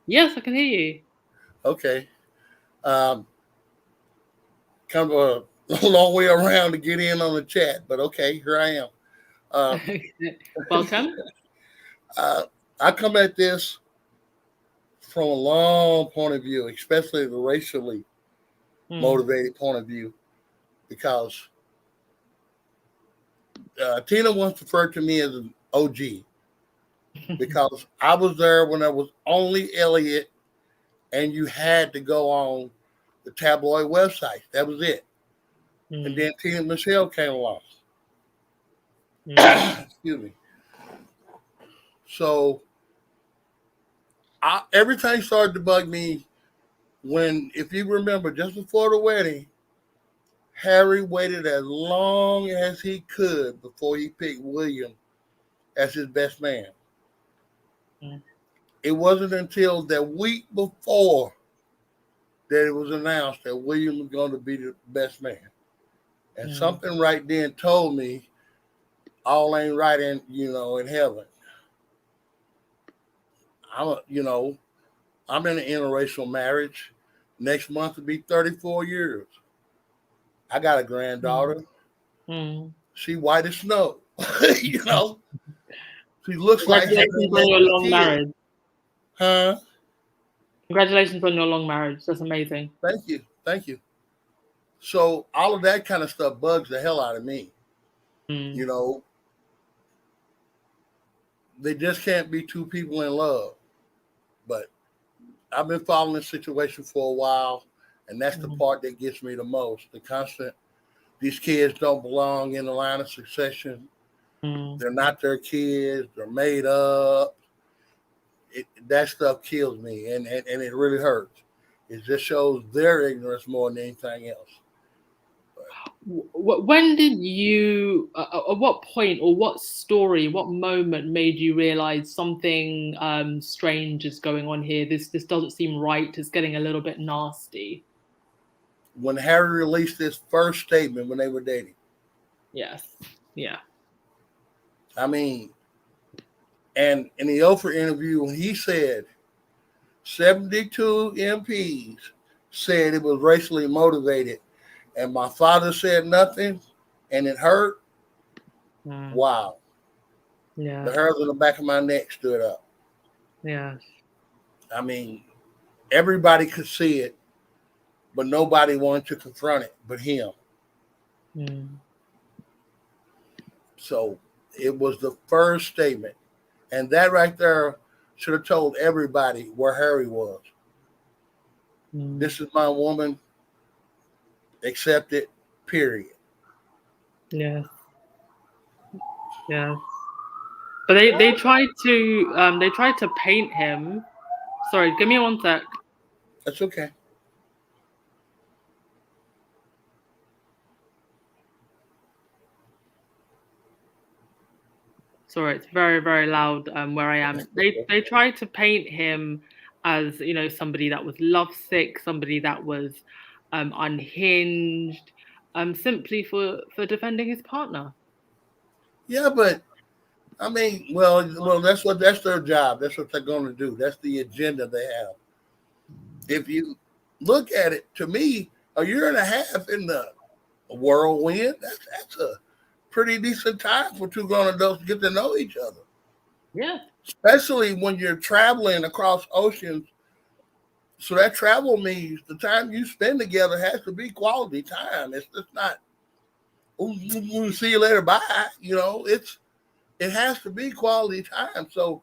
Yes, I can hear you. Okay. Kind of a long way around to get in on the chat, but okay, here I am. Welcome. I come at this from a long point of view, especially the racially motivated point of view, because Tina once referred to me as an OG, because I was there when there was only Elliot, and you had to go on the tabloid website. That was it. And then Tina Michelle came along. Excuse me. So everything started to bug me when, if you remember, just before the wedding, Harry waited as long as he could before he picked William as his best man. It wasn't until the week before that it was announced that William was going to be the best man. And something right then told me all ain't right in heaven. I'm in an interracial marriage. Next month will be 34 years. I got a granddaughter. Mm. She white as snow. you know, she looks like Congratulations on your long marriage. Huh? Congratulations on your long marriage. That's amazing. Thank you. So all of that kind of stuff bugs the hell out of me. You know, they just can't be two people in love. But I've been following this situation for a while, and that's the part that gets me the most. The constant, these kids don't belong in the line of succession. They're not their kids. They're made up. That stuff kills me, and it really hurts. It just shows their ignorance more than anything else. When did you, at what point or what story, what moment made you realize something strange is going on here? This doesn't seem right. It's getting a little bit nasty. When Harry released his first statement when they were dating. Yes. Yeah. I mean, and in the Oprah interview, when he said 72 MPs said it was racially motivated, and my father said nothing, and it hurt. Wow. Yeah. The hairs on the back of my neck stood up. Yeah. I mean, everybody could see it, but nobody wanted to confront it but him. So it was the first statement. And that right there should have told everybody where Harry was. This is my woman. Accept it, period. Yeah. Yeah. But they tried to paint him. Sorry, give me 1 sec. That's okay. Sorry, it's very, very loud where I am. They tried to paint him as, you know, somebody that was lovesick, somebody that was unhinged, simply for defending his partner. Yeah, but I mean, well, that's their job. That's what they're going to do. That's the agenda they have. If you look at it, to me, a year and a half in the whirlwind, that's a pretty decent time for two grown adults to get to know each other. Yeah. Especially when you're traveling across oceans. So that travel means the time you spend together has to be quality time. It's just not, we'll see you later, bye. You know, it has to be quality time. So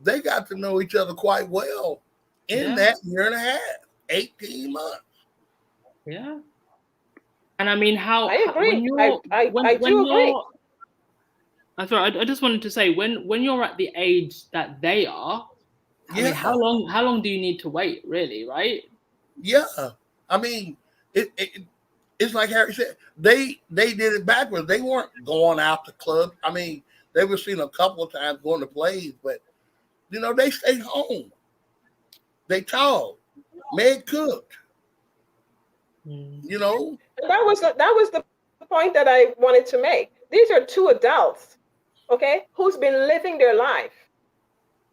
they got to know each other quite well in that year and a half, 18 months. Yeah. And I mean, I agree. I do agree. I'm sorry, I just wanted to say, when you're at the age that they are, I mean, how long do you need to wait, really, right? Yeah. I mean, it's like Harry said, they did it backwards. They weren't going out to clubs. I mean, they were seen a couple of times going to plays, but you know, they stayed home. They talked. Meg cooked. You know, that was the point that I wanted to make. These are two adults, okay, who's been living their life,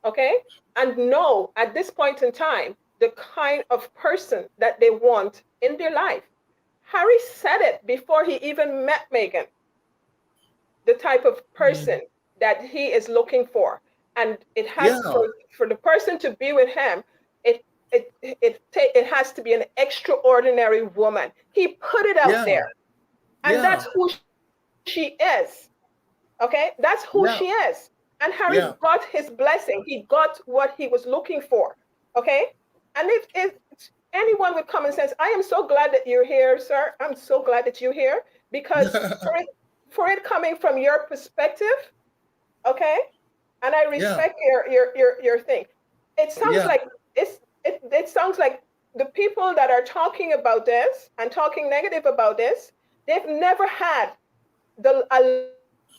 okay, and know at this point in time the kind of person that they want in their life. Harry said it before he even met Meghan, the type of person that he is looking for, and it has for the person to be with him, it has to be an extraordinary woman. He put it out there, and that's who she is. Okay, that's who she is. And Harry got his blessing. He got what he was looking for. Okay, and if anyone with common sense, I am so glad that you're here, sir. I'm so glad that you're here, because for it coming from your perspective, okay, and I respect your thing. It sounds like it sounds like the people that are talking about this and talking negative about this, they've never had a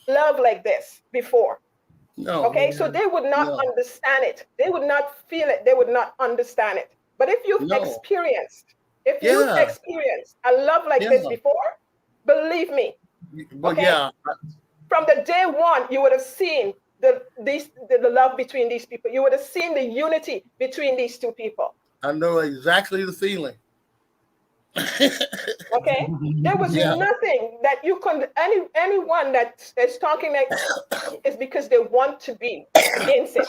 love like this before. No. Okay, so they would not understand it. They would not feel it. They would not understand it. But if you've experienced a love like this before, believe me, but from the day one, you would have seen the love between these people. You would have seen the unity between these two people. I know exactly the feeling. Okay, there was Yeah. nothing that you could anyone that is talking like is because they want to be against it.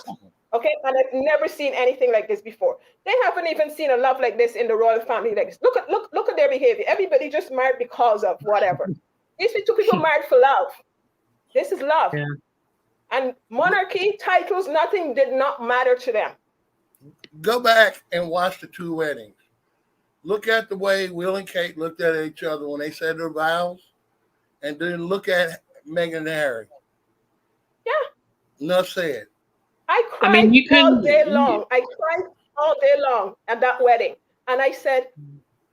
Okay, and I've never seen anything like this before. They haven't even seen a love like this in the royal family like this. Look at their behavior. Everybody just married because of whatever. These two people married for love. This is love. Yeah. And monarchy, titles, nothing did not matter to them. Go back and watch the two weddings. Look at the way Will and Kate looked at each other when they said their vows, and then look at Meghan and Harry. Yeah. Enough said. I cried all day long. I cried all day long at that wedding. And I said,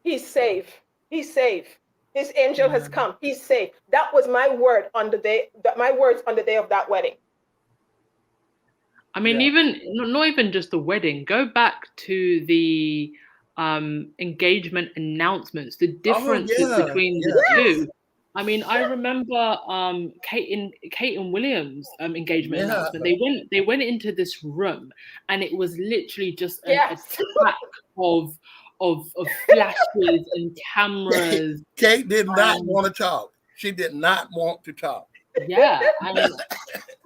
he's safe. He's safe. His angel has come. He's safe. That was my word on the day, my words on the day of that wedding. I mean, even not even just the wedding. Go back to the engagement announcements. The differences between the two. I mean, I remember Kate and William's engagement announcement. They went into this room, and it was literally just an attack of flashes and cameras. Kate did not want to talk. She did not want to talk. Yeah,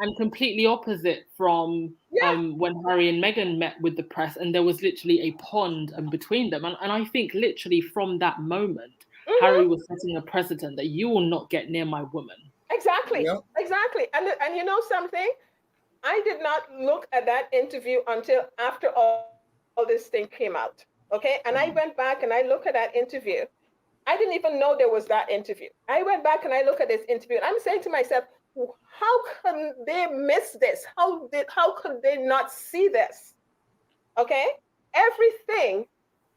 and completely opposite from when Harry and Meghan met with the press, and there was literally a pond between them. And I think literally from that moment, Harry was setting a precedent that you will not get near my woman. Exactly, exactly. And you know something? I did not look at that interview until after all this thing came out. Okay, and I went back and I looked at that interview. I didn't even know there was that interview. I went back and I looked at this interview, and I'm saying to myself, how can they miss this? How could they not see this? Okay, everything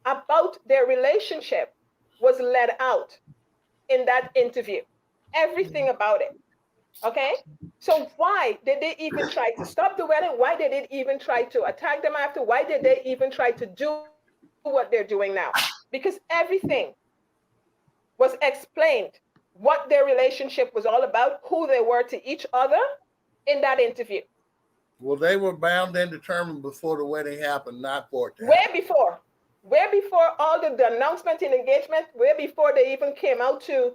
about their relationship was let out in that interview. Everything about it. Okay, so why did they even try to stop the wedding? Why did they even try to attack them after? Why did they even try to do what they're doing now? Because everything was explained, what their relationship was all about, who they were to each other in that interview. Well, they were bound and determined before the wedding happened, not for it to Way happen. before all the announcement and engagement, way before they even came out to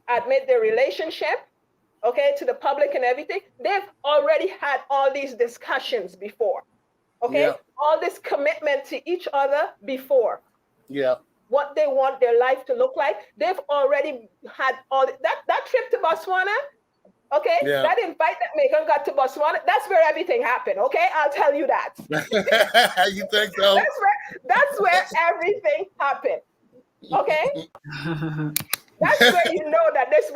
admit their relationship, okay, to the public and everything. They've already had all these discussions before, okay, all this commitment to each other before. Yeah. What they want their life to look like. They've already had all that trip to Botswana. Okay, that invite that Meghan got to Botswana, that's where everything happened. Okay, I'll tell you that. You think so? That's where everything happened. Okay, that's where you know that this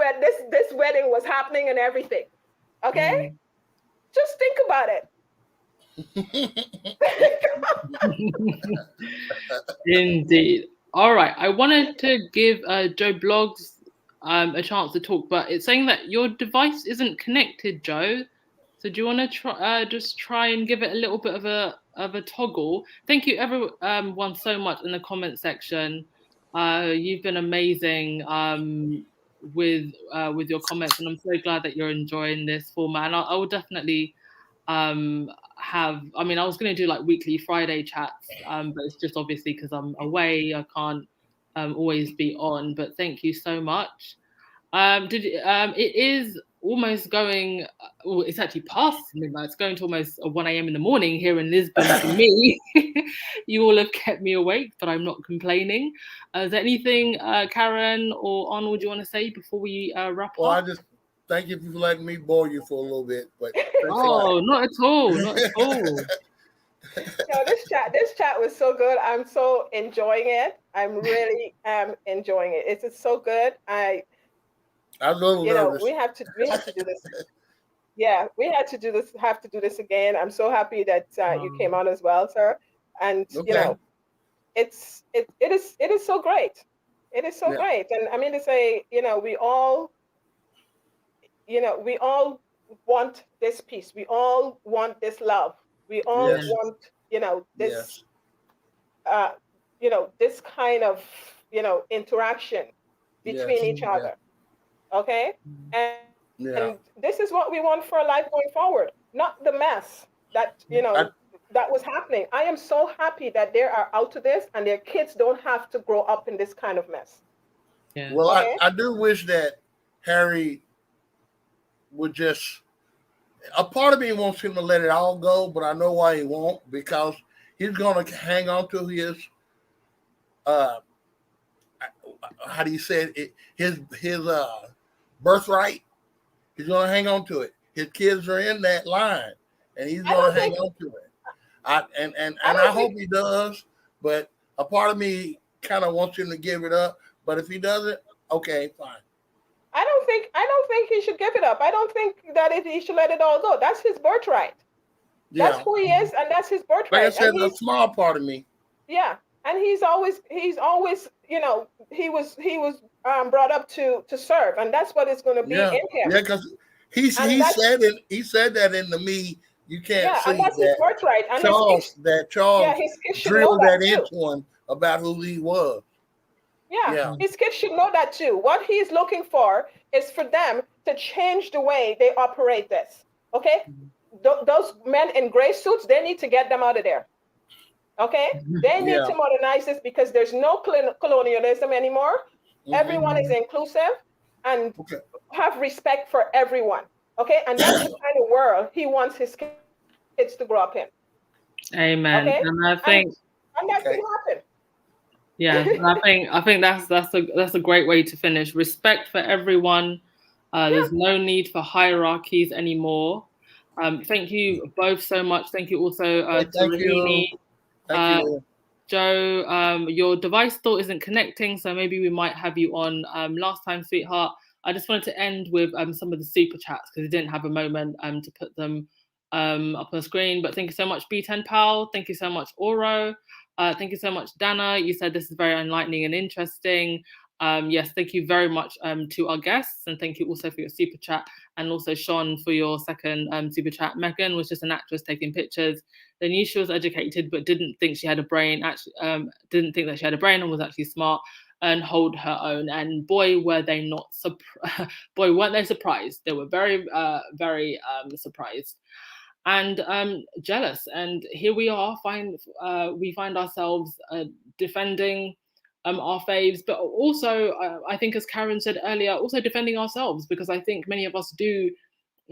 wedding was happening and everything. Okay, just think about it. Indeed. All right, I wanted to give Joe Blogs a chance to talk, but it's saying that your device isn't connected, Joe. So do you want to just try and give it a little bit of a toggle? Thank you everyone so much in the comment section. You've been amazing with your comments, and I'm so glad that you're enjoying this format. And I will definitely I was going to do like weekly Friday chats, but it's just obviously because I'm away, I can't always be on. But thank you so much. It is almost going, well, it's actually past midnight. It's going to almost 1 a.m. in the morning here in Lisbon for me. You all have kept me awake, but I'm not complaining. Is there anything, Karen or Arnold, you want to say before we wrap Well, up? I just thank you for letting me bore you for a little bit. But not at all. Not at all. No, this chat was so good. I'm so enjoying it. I'm really enjoying it. It's just so good. I'm a little nervous. We have to do this. Yeah, we have to do this again. I'm so happy that you came on as well, sir. And it is so great. It is so great. And I mean to say, we all want this peace. We all want this love. We all want, this, this kind of, interaction between each other. Okay. Yeah. And this is what we want for life going forward, not the mess that, that was happening. I am so happy that they are out of this and their kids don't have to grow up in this kind of mess. Yeah. Well, Okay. I do wish that Harry would just. A part of me wants him to let it all go, but I know why he won't, because he's going to hang on to his. How do you say it? His birthright. He's going to hang on to it. His kids are in that line, and he's going to hang on to it. I hope he does, but a part of me kind of wants him to give it up. But if he doesn't, okay, fine. I don't think he should give it up. I don't think that he should let it all go. That's his birthright. Yeah. That's who he is, and that's his birthright. Like I said, a small part of me. Yeah, and he's always, he was brought up to serve, and that's what it's going to be in him. Yeah, because he said that in the Me You Can't See. And that's his birthright. And Charles his kids should drilled know that too. into him about who he was. Yeah, his kids should know that too. What he's looking for is for them to change the way they operate this. Okay? Those men in gray suits, they need to get them out of there. Okay? They need to modernize this because there's no colonialism anymore. Everyone is inclusive and have respect for everyone. Okay? And that's the kind of world he wants his kids to grow up in. Amen. Okay? And I think and that can happen. Yeah, I think that's a great way to finish. Respect for everyone. There's no need for hierarchies anymore. Thank you both so much. Thank you also to Rahini. Thank you. Joe, your device still isn't connecting, so maybe we might have you on last time, sweetheart. I just wanted to end with some of the super chats because I didn't have a moment to put them up on the screen. But thank you so much, B10 Pal. Thank you so much, Oro. Thank you so much, Dana. You said this is very enlightening and interesting. Yes, thank you very much to our guests, and thank you also for your super chat, and also Sean for your second super chat. Megan was just an actress taking pictures. They knew she was educated, but didn't think she had a brain. Actually, didn't think that she had a brain and was actually smart and hold her own. And boy, were they not boy, weren't they surprised? They were very, very surprised. And jealous, and here we are. We find ourselves defending our faves, but also I think, as Karen said earlier, also defending ourselves, because I think many of us do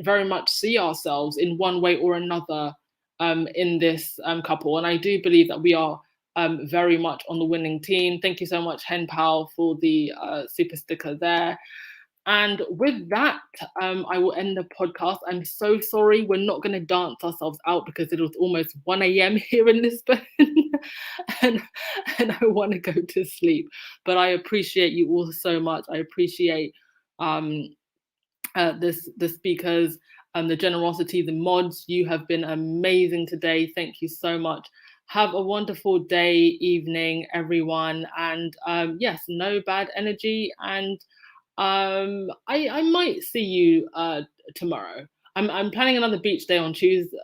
very much see ourselves in one way or another in this couple, and I do believe that we are very much on the winning team. Thank you so much, Hen Pal, for the super sticker there. And with that, I will end the podcast. I'm so sorry. We're not going to dance ourselves out because it was almost 1 a.m. here in Lisbon. and I want to go to sleep. But I appreciate you all so much. I appreciate the speakers, the generosity, the mods. You have been amazing today. Thank you so much. Have a wonderful day, evening, everyone. And yes, no bad energy. And I might see you tomorrow. I'm planning another beach day on Tuesday.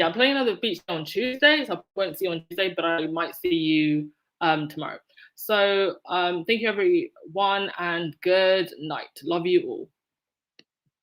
I'm planning another beach day on Tuesday, so I won't see you on Tuesday, but I might see you tomorrow. So thank you everyone, and good night. Love you all.